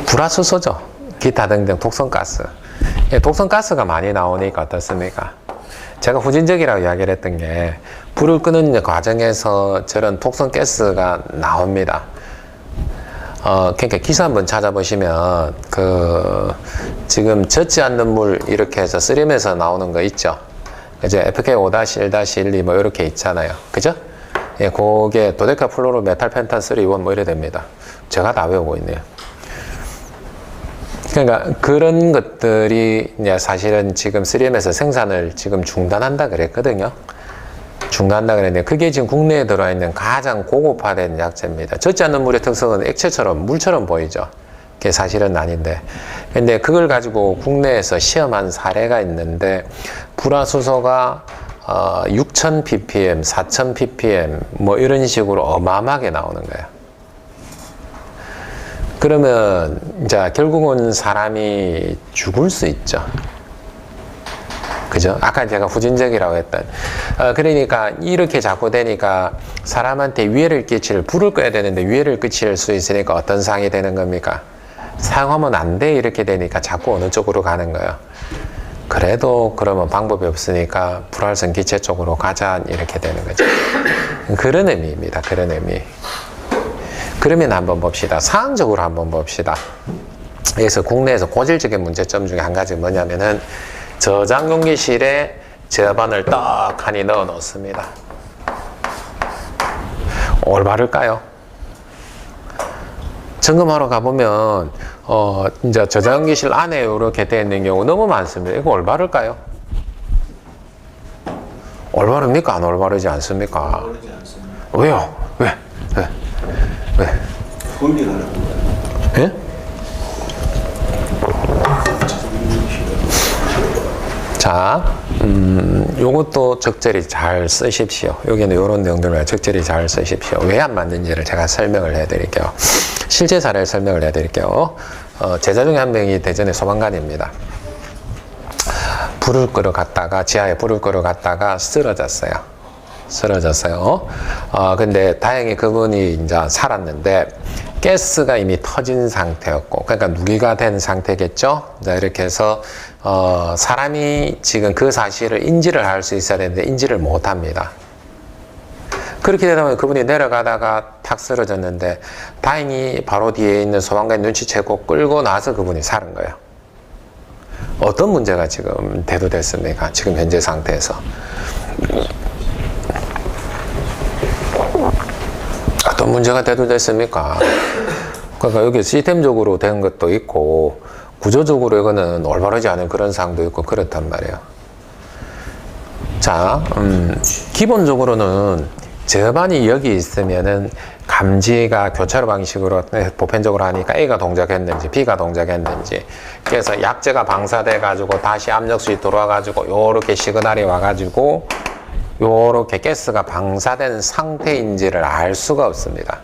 불화수소죠. 기타 등등 독성가스. 독성가스가 많이 나오니까 어떻습니까? 제가 후진적이라고 이야기를 했던 게 불을 끄는 과정에서 저런 독성가스가 나옵니다. 그러니까 기사 한번 찾아보시면 지금 젖지 않는 물 이렇게 해서 쓰림에서 나오는 거 있죠. 이제 FK5-1-1-2 뭐 이렇게 있잖아요. 그죠? 예, 그게 도데카 플로로 메탈 펜탄 3원 뭐 이래 됩니다. 제가 다 외우고 있네요. 그러니까 그런 것들이 이제 사실은 지금 3M에서 생산을 지금 중단한다 그랬거든요. 중단한다 그랬는데 그게 지금 국내에 들어와 있는 가장 고급화된 약재입니다. 젖지 않는 물의 특성은 액체처럼 물처럼 보이죠. 그게 사실은 아닌데. 근데 그걸 가지고 국내에서 시험한 사례가 있는데 불화수소가 6,000 ppm, 4,000 ppm 뭐 이런 식으로 어마어마하게 나오는 거예요. 그러면 이제 결국은 사람이 죽을 수 있죠. 그죠? 아까 제가 후진적이라고 했던. 그러니까 이렇게 자꾸 되니까 사람한테 위해를 끼칠, 불을 꺼야 되는데 위해를 끼칠 수 있으니까 어떤 상황이 되는 겁니까? 사용하면 안 돼 이렇게 되니까 자꾸 어느 쪽으로 가는 거예요. 그래도 그러면 방법이 없으니까 불활성 기체 쪽으로 가자 이렇게 되는 거죠. 그런 의미입니다. 그런 의미. 그러면 한번 봅시다. 상황적으로 한번 봅시다. 여기서 국내에서 고질적인 문제점 중에 한 가지 뭐냐면은 저장 용기실에 제반을 떡하니 넣어 놓습니다. 올바를까요? 점검하러 가보면 이제 저장 용기실 안에 이렇게 되어 있는 경우 너무 많습니다. 이거 올바를까요? 올바릅니까? 안 올바르지 않습니까? 올바르지 않습니다. 왜요? 왜? 분리가 하는 예? 자, 요것도 적절히 잘 쓰십시오. 여기는 이런 내용들을 적절히 잘 쓰십시오. 왜 안 맞는지를 제가 설명을 해드릴게요. 실제 사례를 설명을 해드릴게요. 제자 중에 한 명이 대전의 소방관입니다. 불을 끄러 갔다가, 지하에 불을 끄러 갔다가 쓰러졌어요. 근데 다행히 그분이 이제 살았는데, 가스가 이미 터진 상태였고, 그러니까 누기가 된 상태겠죠? 자, 이렇게 해서, 사람이 지금 그 사실을 인지를 할 수 있어야 되는데 인지를 못 합니다. 그렇게 되다 보면 그분이 내려가다가 탁 쓰러졌는데 다행히 바로 뒤에 있는 소방관이 눈치채고 끌고 나서 그분이 살은 거예요. 어떤 문제가 지금 대두됐습니까? 지금 현재 상태에서. 어떤 문제가 대두됐습니까? 그러니까 여기 시스템적으로 된 것도 있고 구조적으로 이거는 올바르지 않은 그런 사항도 있고 그렇단 말이에요. 자, 기본적으로는 저반이 여기 있으면은 감지가 교차로 방식으로 보편적으로 하니까 A가 동작했는지 B가 동작했는지 그래서 약재가 방사돼 가지고 다시 압력수위 들어와 가지고 요렇게 시그널이 와 가지고 요렇게 가스가 방사된 상태인지를 알 수가 없습니다.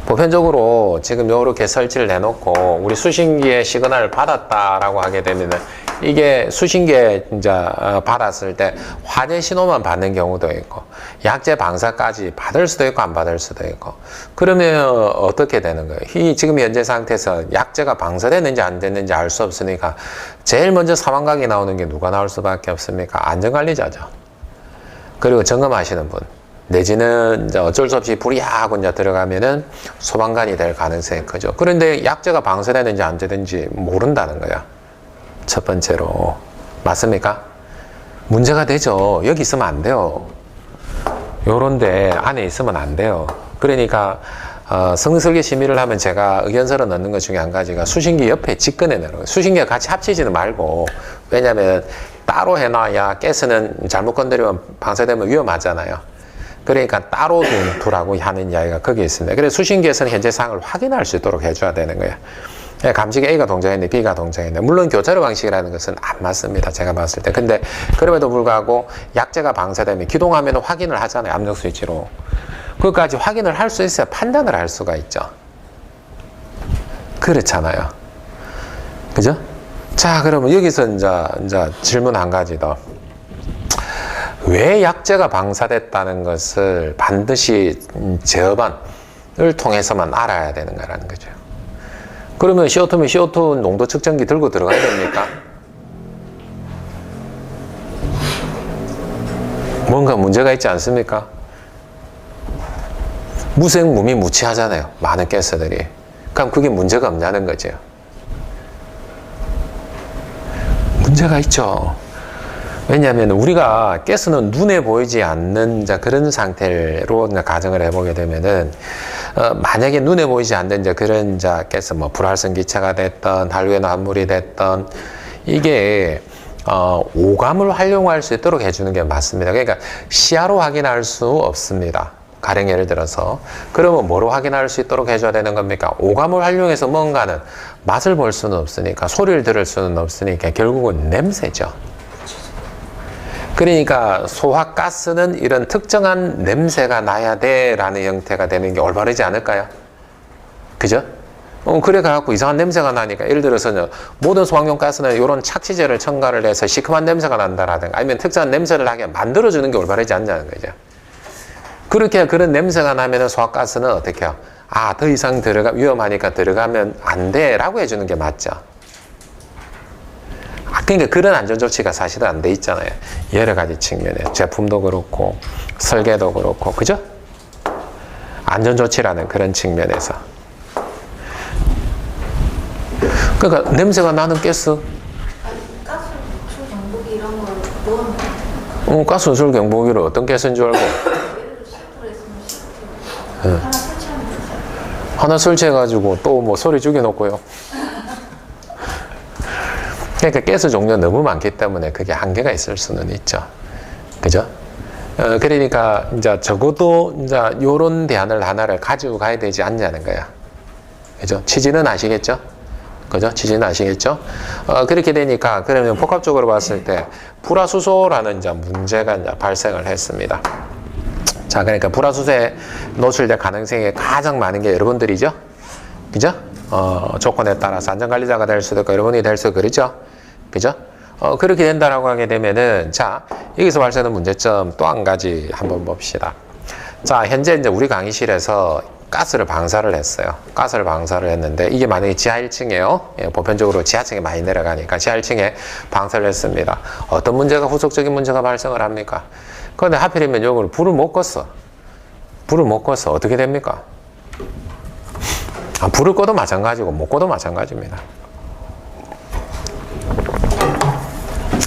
보편적으로 지금 요렇게 설치를 해놓고 우리 수신기에 시그널을 받았다라고 하게 되면은 이게 수신기에 이제 받았을 때 화재 신호만 받는 경우도 있고 약재 방사까지 받을 수도 있고 안 받을 수도 있고 그러면 어떻게 되는 거예요? 이 지금 현재 상태에서 약재가 방사됐는지 안 됐는지 알 수 없으니까 제일 먼저 사망각이 나오는 게 누가 나올 수밖에 없습니까? 안전관리자죠. 그리고 점검하시는 분. 내지는 이제 어쩔 수 없이 불이 하고 이제 들어가면은 소방관이 될 가능성이 크죠. 그런데 약재가 방사되는지 안 되는지 모른다는 거야. 첫 번째로. 맞습니까? 문제가 되죠. 여기 있으면 안 돼요. 요런데 안에 있으면 안 돼요. 그러니까 성능설계 심의를 하면 제가 의견서를 넣는 것 중에 한 가지가 수신기 옆에 직근에 넣는 거예요. 수신기가 같이 합치지는 말고 왜냐하면 따로 해놔야 가스는 잘못 건드리면 방사되면 위험하잖아요. 그러니까 따로 두라고 하는 이야기가 거기에 있습니다. 그래서 수신기에서는 현재 상황을 확인할 수 있도록 해줘야 되는 거예요. 감지기 A가 동작했네, B가 동작했네. 물론 교차로 방식이라는 것은 안 맞습니다. 제가 봤을 때. 근데 그럼에도 불구하고 약재가 방사되면 기동하면 확인을 하잖아요. 압력 스위치로. 그것까지 확인을 할 수 있어야 판단을 할 수가 있죠. 그렇잖아요. 그죠? 자, 그러면 여기서 이제 질문 한 가지 더. 왜 약재가 방사됐다는 것을 반드시 제어반을 통해서만 알아야 되는가라는 거죠. 그러면 CO2면 CO2 농도 측정기 들고 들어가야 됩니까? 뭔가 문제가 있지 않습니까? 무색무미 무취하잖아요. 많은 가스들이. 그럼 그게 문제가 없냐는 거죠. 문제가 있죠. 왜냐하면 우리가 가스는 눈에 보이지 않는 그런 상태로 가정을 해보게 되면은 만약에 눈에 보이지 않는 그런 가스 뭐 불활성 기체가 됐던 할로겐 화물이 됐던 이게 오감을 활용할 수 있도록 해주는 게 맞습니다. 그러니까 시야로 확인할 수 없습니다. 가령 예를 들어서 그러면 뭐로 확인할 수 있도록 해줘야 되는 겁니까? 오감을 활용해서 뭔가는 맛을 볼 수는 없으니까 소리를 들을 수는 없으니까 결국은 냄새죠. 그러니까 소화가스는 이런 특정한 냄새가 나야 돼 라는 형태가 되는 게 올바르지 않을까요? 그죠? 그래갖고 이상한 냄새가 나니까 예를 들어서 모든 소방용 가스는 이런 착취제를 첨가를 해서 시큼한 냄새가 난다라든가 아니면 특정한 냄새를 나게 만들어주는 게 올바르지 않냐는 거죠. 그렇게 그런 냄새가 나면은 소화가스는 어떻게 해요? 아, 더 이상 위험하니까 들어가면 안 돼 라고 해주는 게 맞죠. 그러니까 그런 안전조치가 사실은 안 돼 있잖아요. 여러 가지 측면에. 제품도 그렇고, 설계도 그렇고, 그죠? 안전조치라는 그런 측면에서. 그러니까 냄새가 나는 가스. 가스 노출 경보기 이런 걸 넣으면 가스 노출 경보기를 어떤 가스인 줄 알고? 예를 들어 시프트로 했으면 시프트 하나 설치하면 되죠. 하나 설치해가지고 또 뭐 소리 죽여놓고요. 그러니까 가스 종류가 너무 많기 때문에 그게 한계가 있을 수는 있죠. 그죠? 그러니까 이제 적어도 이제 요런 대안을 하나를 가지고 가야 되지 않냐는 거야. 그죠? 취지는 아시겠죠? 그죠? 취지는 아시겠죠? 그렇게 되니까 그러면 복합적으로 봤을 때 불화수소라는 이제 문제가 이제 발생을 했습니다. 자, 그러니까 불화수소에 노출될 가능성이 가장 많은 게 여러분들이죠? 그죠? 조건에 따라서 안전관리자가 될 수도 있고 여러분이 될 수도 그렇죠? 그죠? 그렇게 된다라고 하게 되면은 자, 여기서 발생하는 문제점 또 한 가지 한번 봅시다. 자, 현재 이제 우리 강의실에서 가스를 방사를 했어요. 가스를 방사를 했는데 이게 만약에 지하 1층이에요. 예, 보편적으로 지하층에 많이 내려가니까 지하 1층에 방사를 했습니다. 어떤 문제가 후속적인 문제가 발생을 합니까? 그런데 하필이면 이걸 불을 못 껐어. 불을 못 껐어. 어떻게 됩니까? 불을 꺼도 마찬가지고 못 꺼도 마찬가지입니다.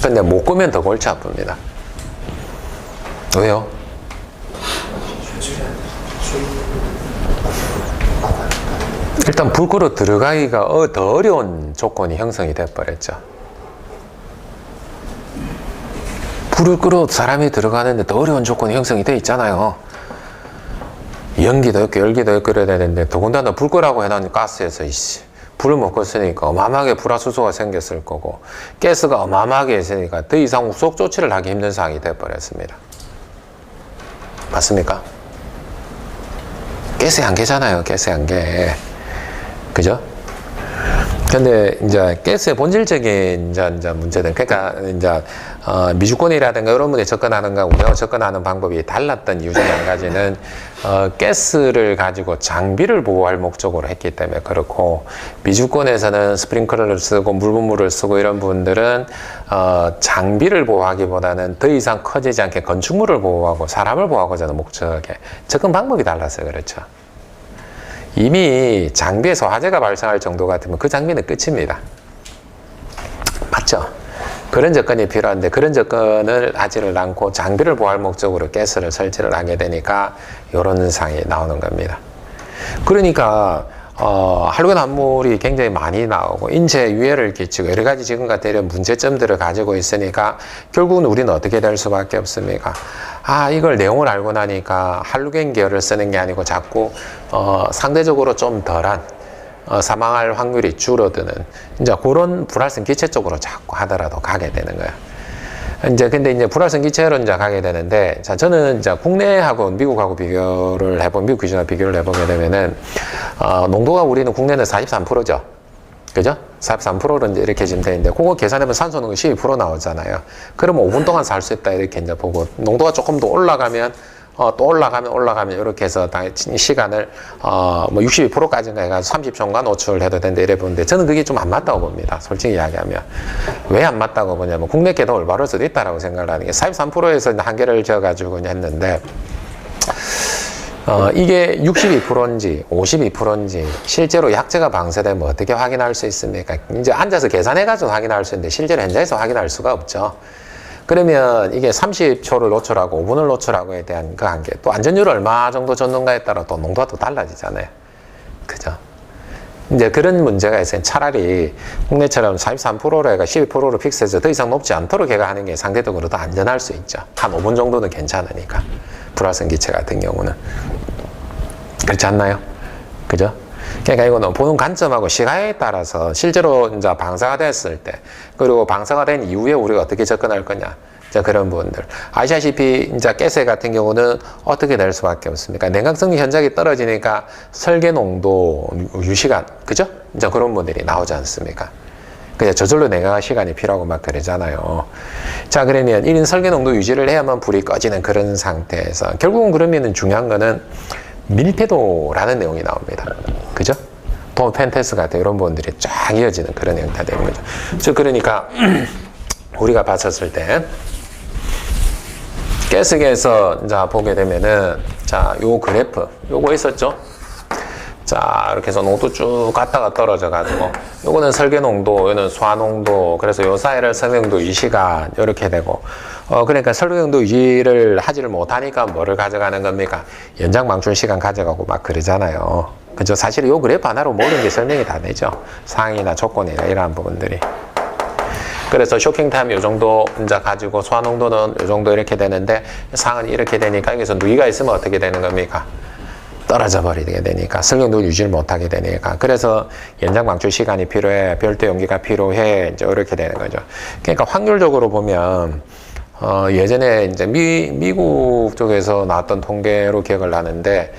근데 못 끄면 더 골치 아픕니다. 왜요? 일단 불 끄러 들어가기가 더 어려운 조건이 형성이 돼버렸죠. 불을 끄러 사람이 들어가는데 더 어려운 조건이 형성이 돼 있잖아요. 연기도 있고 열기도 있고 그래야 되는데 더군다나 불 끄라고 해놓은 가스에서 불을 못 껐으니까 어마어마하게 불화수소가 생겼을 거고 가스가 어마어마하게 있으니까 더 이상 후속 조치를 하기 힘든 상황이 돼버렸습니다. 맞습니까? 가스의 한계잖아요. 가스의 한계. 그죠? 근데 이제 가스의 본질적인 이제 문제들, 그러니까 이제 미주권이라든가 이런 분에 접근하는 거하고 우리가 접근하는 방법이 달랐던 이유 중에 한 가지는 가스를 가지고 장비를 보호할 목적으로 했기 때문에 그렇고, 미주권에서는 스프링클러를 쓰고 물분물을 쓰고 이런 분들은 장비를 보호하기보다는 더 이상 커지지 않게 건축물을 보호하고 사람을 보호하고자 하는 목적에 접근 방법이 달라서 그렇죠. 이미 장비에서 화재가 발생할 정도 같으면 그 장비는 끝입니다. 맞죠? 그런 접근이 필요한데 그런 접근을 하지를 않고 장비를 보호할 목적으로 가스를 설치를 하게 되니까 이런 상황이 나오는 겁니다. 그러니까 할로겐 암물이 굉장히 많이 나오고 인체에 유해를 끼치고 여러 가지 지금 같은 이런 문제점들을 가지고 있으니까 결국은 우리는 어떻게 될 수밖에 없습니까? 이걸 내용을 알고 나니까 할로겐 계열을 쓰는 게 아니고 자꾸 상대적으로 좀 덜한 사망할 확률이 줄어드는 이제 그런 불활성 기체 쪽으로 자꾸 하더라도 가게 되는 거예요. 근데 이제 불활성 기체로 이제 가게 되는데, 자, 저는 이제 국내하고 미국하고 비교를 미국 기준하고 비교를 해보게 되면은, 농도가 우리는 국내는 43%죠. 그죠? 43%로 이제 이렇게 지금 되는데, 그거 계산하면 산소 농도 12% 나오잖아요. 그러면 5분 동안 살 수 있다, 이렇게 이제 보고, 농도가 조금 더 올라가면, 또 올라가면 이렇게 해서 시간을 뭐 62%까지인가 해가지고 30초간 노출을 해도 된다 이래 보는데, 저는 그게 좀 안 맞다고 봅니다. 솔직히 이야기하면. 왜 안 맞다고 보냐면 국내께도 올바를 수도 있다라고 생각을 하는 게 43%에서 한계를 지어가지고 했는데, 이게 62%인지 52%인지 실제로 약재가 방사되면 어떻게 확인할 수 있습니까? 이제 앉아서 계산해가지고 확인할 수 있는데 실제로 현장에서 확인할 수가 없죠. 그러면 이게 30초를 노출하고 5분을 노출하고에 대한 그 한계, 또 안전율 얼마 정도 줬는가에 따라 또 농도가 또 달라지잖아요. 그죠? 이제 그런 문제가 있어요. 차라리 국내처럼 43%로 해가 12%로 픽스해서 더 이상 높지 않도록 해가 하는 게 상대적으로 더 안전할 수 있죠. 한 5분 정도는 괜찮으니까. 불활성 기체 같은 경우는. 그렇지 않나요? 그죠? 그러니까 이거는 보는 관점하고 시각에 따라서 실제로 이제 방사가 됐을 때, 그리고 방사가 된 이후에 우리가 어떻게 접근할 거냐. 자, 그런 부분들. 아시다시피 이제 가스 같은 경우는 어떻게 될 수밖에 없습니까? 냉각성 현적이 떨어지니까 설계 농도 유시간, 그죠? 이제 그런 분들이 나오지 않습니까? 그냥 저절로 냉각 시간이 필요하고 막 그러잖아요. 자, 그러면 1인 설계 농도 유지를 해야만 불이 꺼지는 그런 상태에서 결국은 그러면은 중요한 거는 밀폐도라는 내용이 나옵니다. 그죠? 도 펜테스 같은 이런 부분들이 쫙 이어지는 그런 내용이 다 되는 거죠. 즉, 그러니까 우리가 봤었을 때 가스계에서 이제 보게 되면은, 자, 요 그래프 요거 있었죠? 자, 이렇게 해서 농도 쭉 갔다가 떨어져 가지고 요거는 설계 농도, 요는 소화 농도, 그래서 요 사이를 설계 농도 유지가 이렇게 되고, 그러니까 설계 농도 유지를 하지를 못하니까 뭐를 가져가는 겁니까? 연장 방출 시간 가져가고 막 그러잖아요. 그죠? 사실 요 그래프 하나로 모든 게 설명이 다 되죠. 상황이나 조건이나 이러한 부분들이. 그래서 쇼킹 타임 요 정도 이제 가지고 소화 농도는 요 정도 이렇게 되는데, 상은 이렇게 되니까 여기서 누이가 있으면 어떻게 되는 겁니까? 떨어져 버리게 되니까 설경도 유지를 못하게 되니까, 그래서 연장 방출 시간이 필요해, 별도 연기가 필요해, 이제 이렇게 되는 거죠. 그러니까 확률적으로 보면 예전에 이제 미국 쪽에서 나왔던 통계로 기억을 나는데,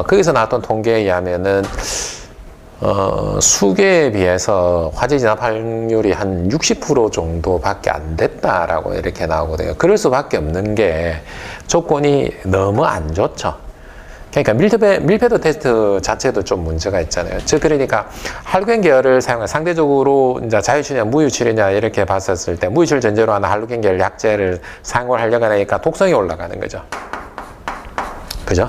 거기서 나왔던 통계에 의하면은 수계에 비해서 화재 진압 확률이 한 60% 정도밖에 안 됐다라고 이렇게 나오거든요. 그럴 수밖에 없는 게 조건이 너무 안 좋죠. 그러니까 밀폐도 테스트 자체도 좀 문제가 있잖아요. 즉 그러니까 할로겐 계열을 사용한 상대적으로 이제 자유출이냐 무유출이냐 이렇게 봤었을 때 무유출 전제로 하는 할로겐 계열 약제를 사용을 하려고 하니까 독성이 올라가는 거죠. 그죠?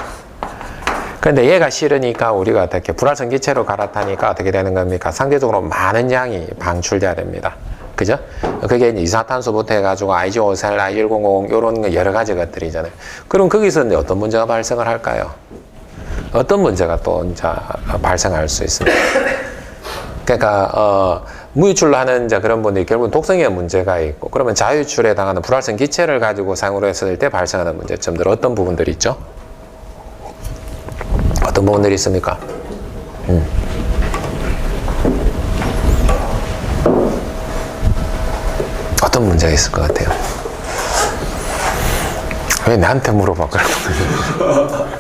그런데 얘가 싫으니까 우리가 어떻게 불활성 기체로 갈아타니까 어떻게 되는 겁니까? 상대적으로 많은 양이 방출돼야 됩니다. 그죠? 그게 이제 이산화탄소부터 해가지고 IG5셀, I100 이런 여러 가지 것들이잖아요. 그럼 거기서 이제 어떤 문제가 발생을 할까요? 어떤 문제가 또 이제 발생할 수 있습니다. 그러니까 무유출로 하는 이제 그런 분들이 결국은 독성에 문제가 있고, 그러면 자유출에 해당하는 불활성 기체를 가지고 사용을 했을 때 발생하는 문제점들 어떤 부분들이 있죠? 어떤 부분들이 있습니까? 어떤 문제가 있을 것 같아요? 왜 나한테 물어봐, 그러면.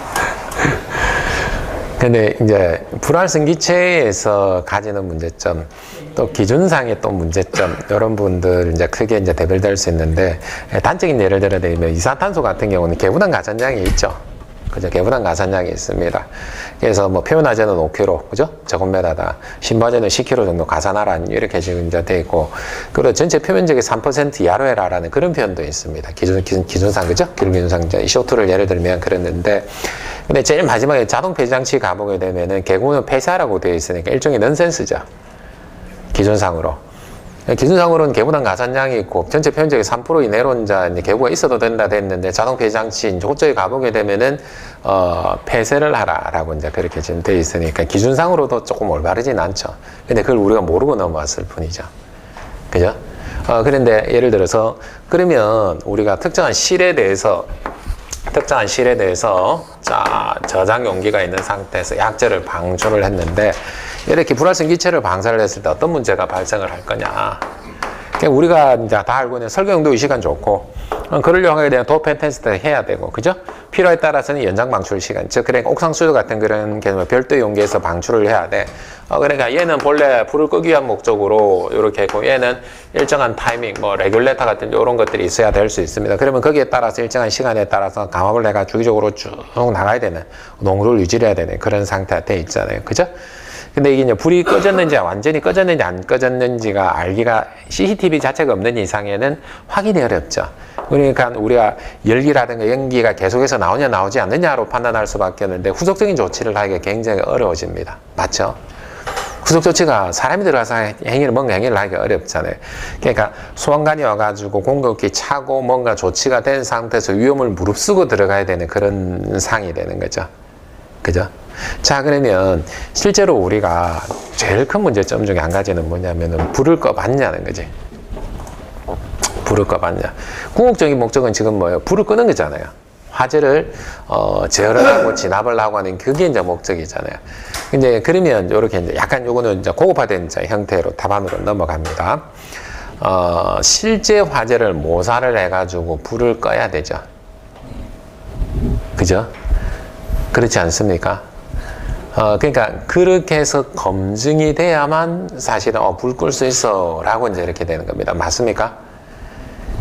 근데 이제 불활성 기체에서 가지는 문제점, 또 기준상의 또 문제점, 이런 분들 이제 크게 이제 대별될 수 있는데, 단적인 예를 들어드리면 이산탄소 같은 경우는 계분한 가산량이 있죠. 그죠? 계분한 가산량이 있습니다. 그래서 뭐 표현화제는 5kg, 그죠? 저금메다다. 신바제는 10kg 정도 가산하라, 이렇게 지금 이제 돼 있고, 그리고 전체 표면적의 3% 이하로 해라라는 그런 표현도 있습니다. 기준상, 그죠? 기준상, 이제 CO2를 예를 들면 그랬는데, 근데 제일 마지막에 자동 폐지 장치 가보게 되면은 개구는 폐쇄하라고 되어 있으니까 일종의 넌센스죠. 기준상으로. 기준상으로는 개분한 가산량이 있고 전체 표현적의 3% 이내로 이제 개구가 있어도 된다 됐는데 자동 폐지 장치 이제 그쪽에 가보게 되면은 폐쇄를 하라라고 이제 그렇게 지금 되어 있으니까 기준상으로도 조금 올바르진 않죠. 근데 그걸 우리가 모르고 넘어왔을 뿐이죠. 그죠? 그런데 예를 들어서 그러면 우리가 특정한 실에 대해서 자, 저장 용기가 있는 상태에서 약제를 방출을 했는데 이렇게 불활성 기체를 방사를 했을 때 어떤 문제가 발생을 할 거냐. 그러니까 우리가 이제 다 알고 있는 설계용도 시간 좋고, 그러려고 하게 되면 도펜 테스트를 해야 되고, 그죠? 필요에 따라서는 연장 방출 시간, 즉, 그러니까 옥상수도 같은 그런 개념을 별도 용기에서 방출을 해야 돼. 그러니까 얘는 본래 불을 끄기 위한 목적으로 이렇게 했고, 얘는 일정한 타이밍, 뭐, 레귤레이터 같은 이런 것들이 있어야 될 수 있습니다. 그러면 거기에 따라서 일정한 시간에 따라서 감압을 내가 주기적으로 쭉 나가야 되는, 농도를 유지해야 되는 그런 상태가 돼 있잖아요. 그죠? 근데 이게 이제 불이 꺼졌는지 완전히 꺼졌는지 안 꺼졌는지가 알기가 CCTV 자체가 없는 이상에는 확인이 어렵죠. 그러니까 우리가 열기라든가 연기가 계속해서 나오냐 나오지 않느냐로 판단할 수밖에 없는데 후속적인 조치를 하기가 굉장히 어려워집니다. 맞죠? 후속 조치가 사람이 들어가서 뭔가 행위를 하기가 어렵잖아요. 그러니까 소방관이 와가지고 공격기 차고 뭔가 조치가 된 상태에서 위험을 무릅쓰고 들어가야 되는 그런 상황이 되는 거죠. 그죠? 자, 그러면 실제로 우리가 제일 큰 문제점 중에 한 가지는 뭐냐면은 불을 꺼봤냐는 거지. 불을 꺼봤냐. 궁극적인 목적은 지금 뭐예요? 불을 끄는 거잖아요. 화재를 제어를 하고 진압을 하고 하는 그게 이제 목적이잖아요. 근데 그러면 이렇게 이제 약간 요거는 이제 고급화된 이제 형태로 답안으로 넘어갑니다. 실제 화재를 모사를 해가지고 불을 꺼야 되죠. 그죠? 그렇지 않습니까? 그러니까 그렇게 해서 검증이 돼야만 사실은 불 끌 수 있어 라고 이제 이렇게 되는 겁니다. 맞습니까?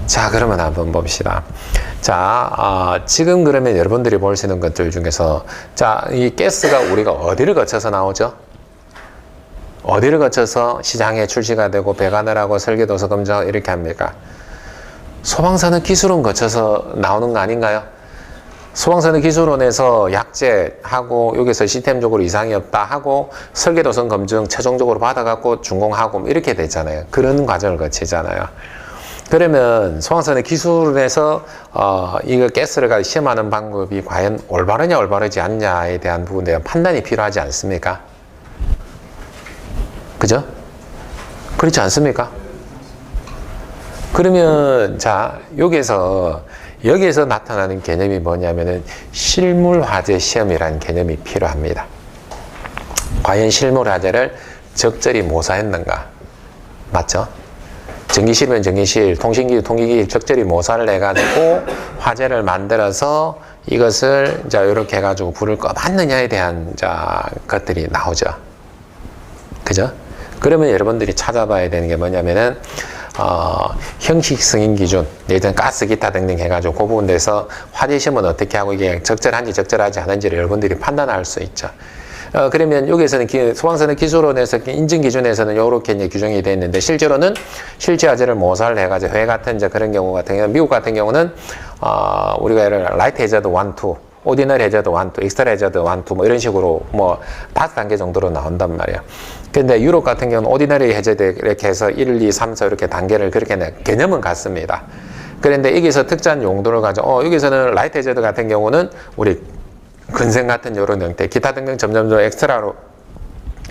자, 그러면 한번 봅시다. 자, 지금 그러면 여러분들이 볼 수 있는 것들 중에서 자, 이 가스가 우리가 어디를 거쳐서 나오죠? 어디를 거쳐서 시장에 출시가 되고 배관을 하고 설계도서 검증 이렇게 합니까? 소방사는 기술은 거쳐서 나오는 거 아닌가요? 소방사는 기술원에서 약제하고 여기서 시스템적으로 이상이 없다 하고 설계도선 검증 최종적으로 받아갖고 준공하고 이렇게 되잖아요. 그런 과정을 거치잖아요. 그러면 소방사는 기술원에서 이거 가스를 시험하는 방법이 과연 올바르냐 올바르지 않냐에 대한 부분에 대한 판단이 필요하지 않습니까? 그죠? 그렇지 않습니까? 그러면 자, 여기에서 나타나는 개념이 뭐냐면은 실물 화재 시험이라는 개념이 필요합니다. 과연 실물 화재를 적절히 모사했는가? 맞죠? 전기실이면 전기실, 통신기기, 통기기 적절히 모사를 해가지고 화재를 만들어서 이것을 자 이렇게 해가지고 불을 꺼봤느냐에 대한 자 것들이 나오죠. 그죠? 그러면 여러분들이 찾아봐야 되는 게 뭐냐면은 형식 승인 기준, 예전 가스 기타 등등 해가지고 그 부분에서 화재 시험은 어떻게 하고 이게 적절한지 적절하지 않은지를 여러분들이 판단할 수 있죠. 그러면 여기에서는 소방서는 기술원에서 인증 기준에서는 이렇게 이제 규정이 되어 있는데 실제로는 실제 화재를 모사를 해가지고 회 같은 이제 그런 경우 같은 경우는 미국 같은 경우는 우리가 예를 라이트 해저드 1, 2, 오디너리 해저드 1, 2, 엑스트라 해저드 1, 2 뭐 이런 식으로 뭐 5단계 정도로 나온단 말이야. 근데 유럽 같은 경우는 오디너리 해저드 이렇게 해서 1, 2, 3, 4 이렇게 단계를 그렇게 개념은 같습니다. 그런데 여기서 특정 용도를 가지고 여기서는 라이트 해저드 같은 경우는 우리 근생 같은 이런 형태, 기타 등등 점점 엑스트라로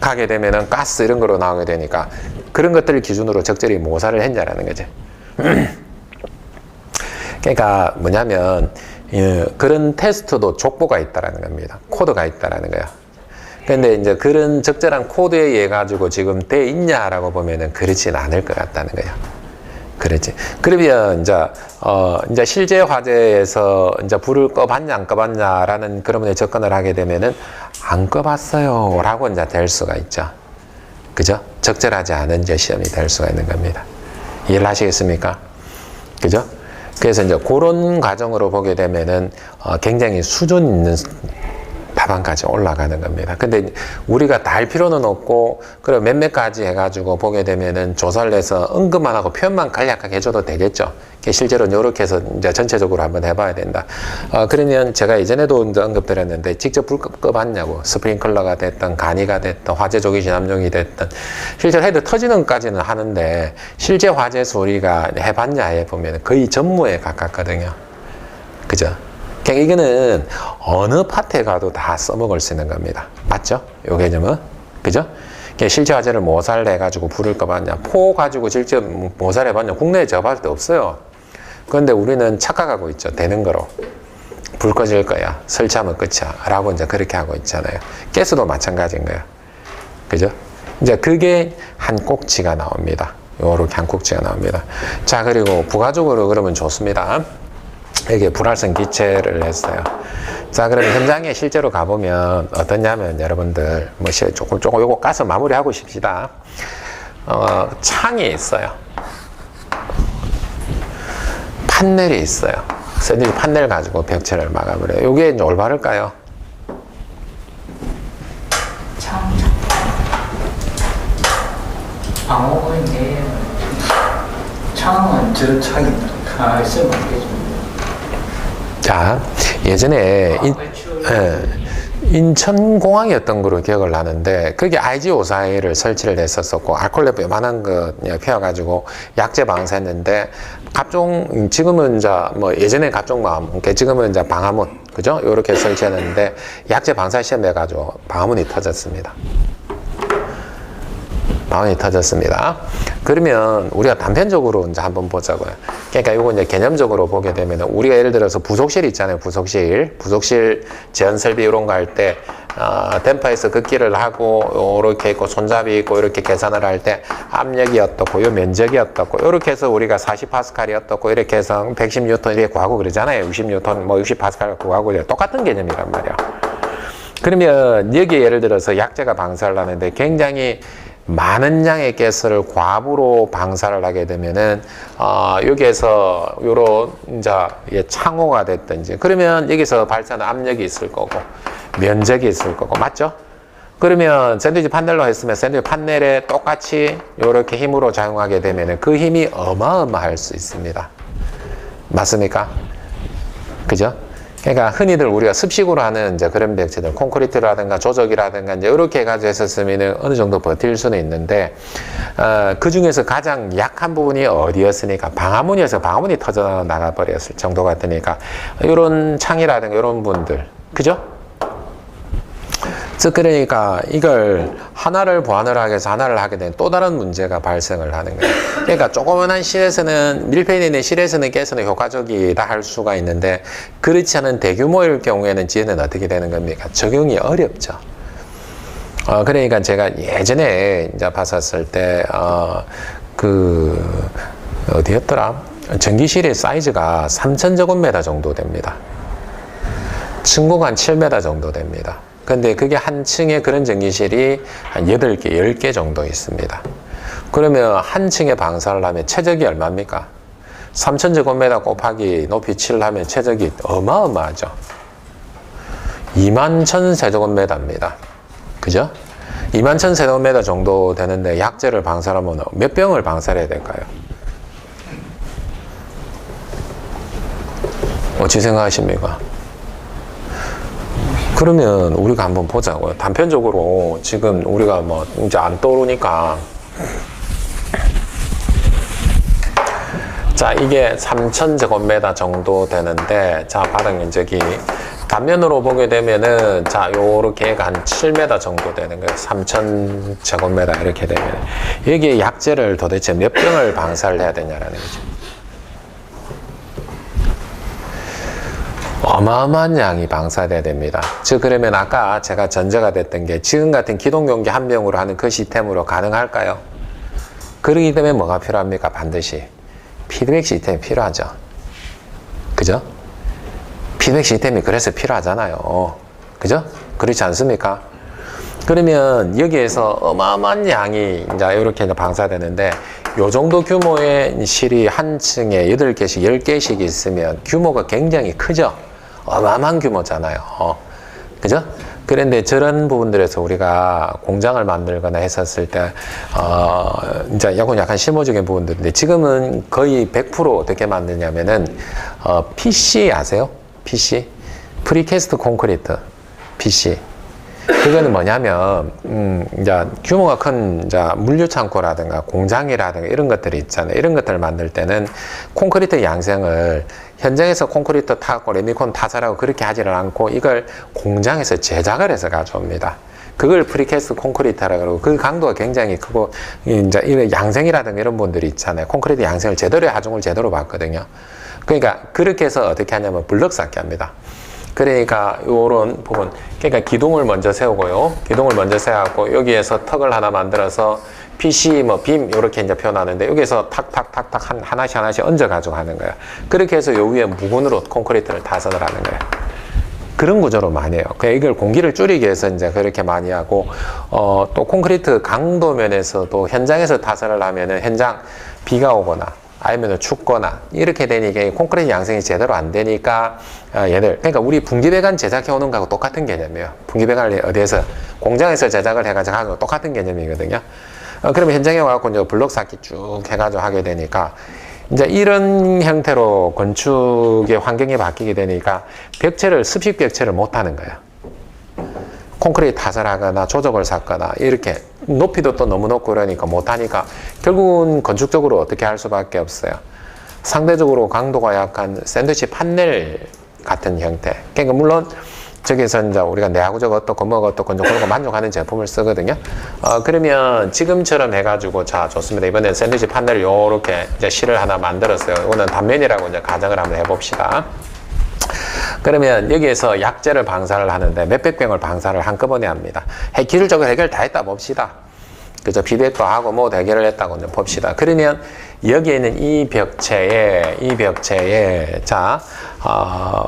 가게 되면은 가스 이런 거로 나오게 되니까 그런 것들을 기준으로 적절히 모사를 했냐라는 거죠. 그러니까 뭐냐면 그런 테스트도 족보가 있다라는 겁니다. 코드가 있다라는 거야. 근데 이제 그런 적절한 코드에 의해 가지고 지금 돼 있냐라고 보면은 그렇진 않을 것 같다는 거예요. 그렇지. 그러면 이제 실제 화재에서 이제 불을 꺼봤냐 안 꺼봤냐라는 그런 분에 접근을 하게 되면은 안 꺼봤어요라고 이제 될 수가 있죠. 그죠? 적절하지 않은 이제 시험이 될 수가 있는 겁니다. 이해를 하시겠습니까? 그죠? 그래서 이제 그런 과정으로 보게 되면은 굉장히 수준 있는 답안까지 올라가는 겁니다. 근데 우리가 다 할 필요는 없고, 그리고 몇몇 가지 해가지고 보게 되면은 조사를 해서 언급만 하고 표현만 간략하게 해줘도 되겠죠. 실제로는 이렇게 해서 이제 전체적으로 한번 해봐야 된다. 그러면 제가 예전에도 이제 언급드렸는데, 직접 불 꺼봤냐고. 스프링클러가 됐든, 간이가 됐든, 화재 조기 진압용이 됐든, 실제로 헤드 터지는 까지는 하는데, 실제 화재 소리가 해봤냐 해보면 거의 전무에 가깝거든요. 그죠? 그러니까 이거는 어느 파트에 가도 다 써먹을 수 있는 겁니다. 맞죠? 요 개념은. 그죠? 그러니까 실제 화재를 모사를 해가지고 불을 꺼봤냐, 포 가지고 직접 모사를 해봤냐, 국내에 접할 데 없어요. 그런데 우리는 착각하고 있죠. 되는 거로. 불 꺼질 거야. 설치하면 끝이야. 라고 이제 그렇게 하고 있잖아요. 가스도 마찬가지인 거예요. 그죠? 이제 그게 한 꼭지가 나옵니다. 요렇게 한 꼭지가 나옵니다. 자, 그리고 부가적으로 그러면 좋습니다. 이게 불활성 기체를 했어요. 자, 그러면 현장에 실제로 가보면 어떠냐면 여러분들 뭐 조금 요거 가서 마무리하고 싶시다. 창이 있어요. 판넬이 있어요. 샌드위치 판넬 가지고 벽체를 막아버려요. 요게 이제 올바를까요? 참 방어인데 창은 저 창입니다. 있으면 안 되죠. 자, 예전에 인천공항이었던 거로 기억을 하는데 그게 IG-54를 설치를 했었었고 알콜레 요만한 거 피워가지고 약재 방사했는데 갑종 지금은 이제 뭐 예전에 갑종마음 지금은 이제 방화문 그죠? 요렇게 설치했는데 약재 방사 시험해가지고 방화문이 터졌습니다. 방화문이 터졌습니다. 그러면 우리가 단편적으로 이제 한번 보자고요. 그러니까 이거 이제 개념적으로 보게 되면 우리가 예를 들어서 부속실 있잖아요. 부속실 제한 설비 이런 거 할 때 댐퍼에서 긋기를 하고 이렇게 있고 손잡이 있고 이렇게 계산을 할 때 압력이 어떻고 요 면적이 어떻고 이렇게 해서 우리가 40파스칼이 어떻고 이렇게 해서 110뉴턴 이렇게 구하고 그러잖아요. 60뉴턴 뭐 60파스칼 구하고 똑같은 개념이란 말이야. 그러면 여기에 예를 들어서 약재가 방사를 하는데 굉장히 많은 양의 가스를 과부로 방사를 하게 되면은 여기에서 요런 이제 창호가 됐든지 그러면 여기서 발사하는 압력이 있을 거고 면적이 있을 거고 맞죠? 그러면 샌드위치 판넬로 했으면 샌드위치 판넬에 똑같이 요렇게 힘으로 작용하게 되면은 그 힘이 어마어마할 수 있습니다. 맞습니까? 그죠? 그러니까 흔히들 우리가 습식으로 하는 이제 그런 벽체들, 콘크리트라든가 조적이라든가 이제 이렇게 해가지고 했었으면 어느 정도 버틸 수는 있는데, 그 중에서 가장 약한 부분이 어디였으니까 방화문이어서 방화문이 터져 나가버렸을 정도 같으니까, 이런 창이라든가 이런 분들, 그죠? 즉, 그러니까 이걸 하나를 보완을 하기 위해서 하나를 하게 되면 또 다른 문제가 발생을 하는 거예요. 그러니까 조그만한 실에서는, 밀폐되어 있는 실에서는 가스는 효과적이다 할 수가 있는데, 그렇지 않은 대규모일 경우에는 지혜는 어떻게 되는 겁니까? 적용이 어렵죠. 그러니까 제가 예전에 이제 봤었을 때, 어디였더라? 전기실의 사이즈가 3,000제곱미터 정도 됩니다. 층고가 한 7m 정도 됩니다. 근데 그게 한 층에 그런 전기실이 한 8개, 10개 정도 있습니다. 그러면 한 층에 방사를 하면 최적이 얼마입니까? 3,000제곱미터 곱하기 높이 7 하면 최적이 어마어마하죠. 21,000세제곱미터입니다. 그죠? 21,000세제곱미터 정도 되는데 약재를 방사하면 몇 병을 방사해야 될까요? 어찌 생각하십니까? 그러면 우리가 한번 보자고요. 단편적으로 지금 우리가 뭐 이제 안 떠오르니까 자, 이게 3,000제곱미터 정도 되는데 자, 바닥 면적이 단면으로 보게 되면은 자, 요렇게 한 7m 정도 되는 거예요. 3,000제곱미터 이렇게 되면 여기에 약재를 도대체 몇 병을 방사를 해야 되냐라는 거죠. 어마어마한 양이 방사돼야 됩니다. 즉 그러면 아까 제가 전제가 됐던 게 지금 같은 기동용기 한 병으로 하는 그 시스템으로 가능할까요? 그러기 때문에 뭐가 필요합니까? 반드시 피드백 시스템이 필요하죠. 그죠? 피드백 시스템이 그래서 필요하잖아요. 그죠? 그렇지 않습니까? 그러면 여기에서 어마어마한 양이 이제 이렇게 방사되는데 요 정도 규모의 실이 한 층에 8개씩 10개씩 있으면 규모가 굉장히 크죠? 어마어마한 규모잖아요. 그죠? 그런데 저런 부분들에서 우리가 공장을 만들거나 했었을 때, 이제 이건 약간 실무적인 부분들인데 지금은 거의 100% 어떻게 만드냐면은, PC 아세요? PC? 프리캐스트 콘크리트. PC. 그거는 뭐냐면, 이제 규모가 큰, 이제 물류창고라든가 공장이라든가 이런 것들이 있잖아요. 이런 것들을 만들 때는 콘크리트 양생을 현장에서 콘크리트 타고 레미콘 타설하고 그렇게 하지를 않고 이걸 공장에서 제작을 해서 가져옵니다. 그걸 프리캐스트 콘크리트라고 그러고 그 강도가 굉장히 크고 이제 이런 양생이라든가 이런 분들이 있잖아요. 콘크리트 양생을 제대로 하중을 제대로 받거든요. 그러니까 그렇게 해서 어떻게 하냐면 블럭 쌓기 합니다. 그러니까 요런 부분, 그러니까 기둥을 먼저 세우고요. 기둥을 먼저 세워갖고 여기에서 턱을 하나 만들어서 PC 뭐 빔 이렇게 이제 표현하는데 여기에서 탁탁탁탁 하나씩 얹어가지고 하는 거예요. 그렇게 해서 요 위에 무근으로 콘크리트를 타선을 하는 거예요. 그런 구조로 많이 해요. 그러니까 이걸 공기를 줄이기 위해서 이제 그렇게 많이 하고, 또 콘크리트 강도 면에서도 현장에서 타설을 하면은 현장 비가 오거나 아니면 춥거나 이렇게 되니까 콘크리트 양생이 제대로 안 되니까 얘들 그러니까 우리 분기배관 제작해 오는 거하고 똑같은 개념이에요. 분기배관을 어디에서 공장에서 제작을 해가지고 하는 거 똑같은 개념이거든요. 그러면 현장에 와갖고 이제 블록 쌓기 쭉 해가지고 하게 되니까 이제 이런 형태로 건축의 환경이 바뀌게 되니까 벽체를 습식 벽체를 못 하는 거예요. 콘크리트 타설하거나 조적을 샀거나 이렇게 높이도 또 너무 높고 그러니까 못하니까 결국은 건축적으로 어떻게 할 수밖에 없어요. 상대적으로 강도가 약한 샌드위치 판넬 같은 형태. 그러니까 물론 저기서 이제 우리가 내하구적 어떻고 뭐가 어떻고 그런 거 만족하는 제품을 쓰거든요. 그러면 지금처럼 해가지고 자 좋습니다. 이번에 샌드위치 판넬을 요렇게 이제 실을 하나 만들었어요. 이거는 단면이라고 이제 가정을 한번 해봅시다. 그러면 여기에서 약재를 방사를 하는데 몇백 병을 방사를 한꺼번에 합니다. 기술적으로 해결 다 했다 봅시다. 그죠? 비백도 하고 뭐 해결을 했다고 이제 봅시다. 그러면 여기에 있는 이 벽체에 자,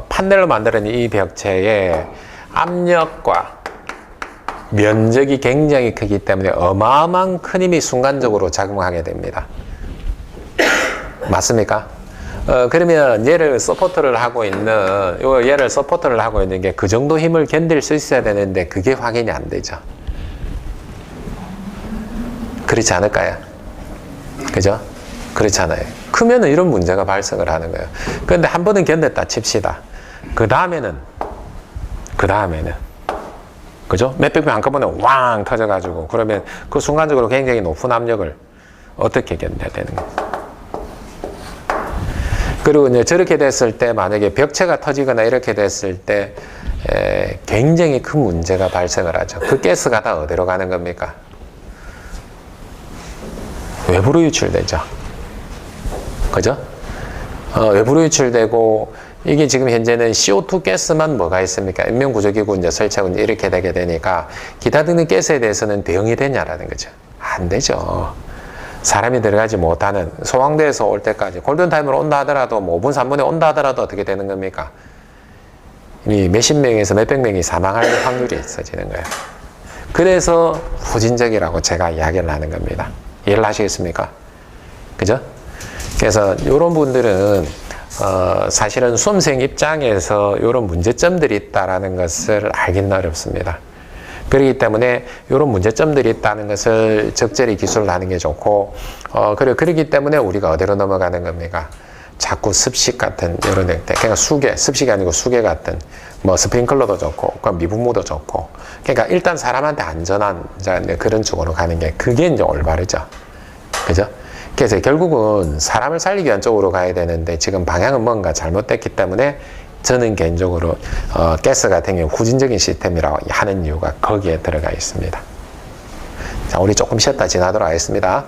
판넬로 만드는 이 벽체에 압력과 면적이 굉장히 크기 때문에 어마어마한 큰 힘이 순간적으로 작용하게 됩니다. 맞습니까? 그러면 얘를 서포트를 하고 있는 게 그 정도 힘을 견딜 수 있어야 되는데 그게 확인이 안 되죠. 그렇지 않을까요? 그죠? 그렇잖아요. 크면은 이런 문제가 발생을 하는 거예요. 그런데 한 번은 견뎠다 칩시다. 그 다음에는 그죠? 몇백 명 한꺼번에 왕 터져가지고 그러면 그 순간적으로 굉장히 높은 압력을 어떻게 견뎌야 되는 거예요? 그리고 이제 저렇게 됐을 때 만약에 벽체가 터지거나 이렇게 됐을 때 굉장히 큰 문제가 발생을 하죠. 그 가스가 다 어디로 가는 겁니까? 외부로 유출되죠. 그죠? 외부로 유출되고 이게 지금 현재는 CO2 가스만 뭐가 있습니까? 인명구조기구 이제 설치하고 이제 이렇게 되게 되니까 기타 등등 가스에 대해서는 대응이 되냐라는 거죠. 안 되죠. 사람이 들어가지 못하는 소황대에서 올 때까지 골든타임으로 온다 하더라도 뭐 5분 3분에 온다 하더라도 어떻게 되는 겁니까? 이미 몇십 명에서 몇백 명이 사망할 확률이 있어지는 거예요. 그래서 후진적이라고 제가 이야기를 하는 겁니다. 이해를 하시겠습니까? 그죠? 그래서 이런 분들은 사실은 수험생 입장에서 이런 문제점들이 있다라는 것을 알기는 어렵습니다. 그렇기 때문에 이런 문제점들이 있다는 것을 적절히 기술을 하는 게 좋고, 그리고 그렇기 때문에 우리가 어디로 넘어가는 겁니까? 자꾸 습식 같은 이런 형태, 그러니까 수계, 습식이 아니고 수계 같은, 뭐 스프링클러도 좋고, 미분무도 좋고, 그러니까 일단 사람한테 안전한 그런 쪽으로 가는 게 그게 이제 올바르죠. 그죠? 그래서 결국은 사람을 살리기 위한 쪽으로 가야 되는데 지금 방향은 뭔가 잘못됐기 때문에 저는 개인적으로 가스 같은 경우 후진적인 시스템이라고 하는 이유가 거기에 들어가 있습니다. 자, 우리 조금 쉬었다 지나도록 하겠습니다.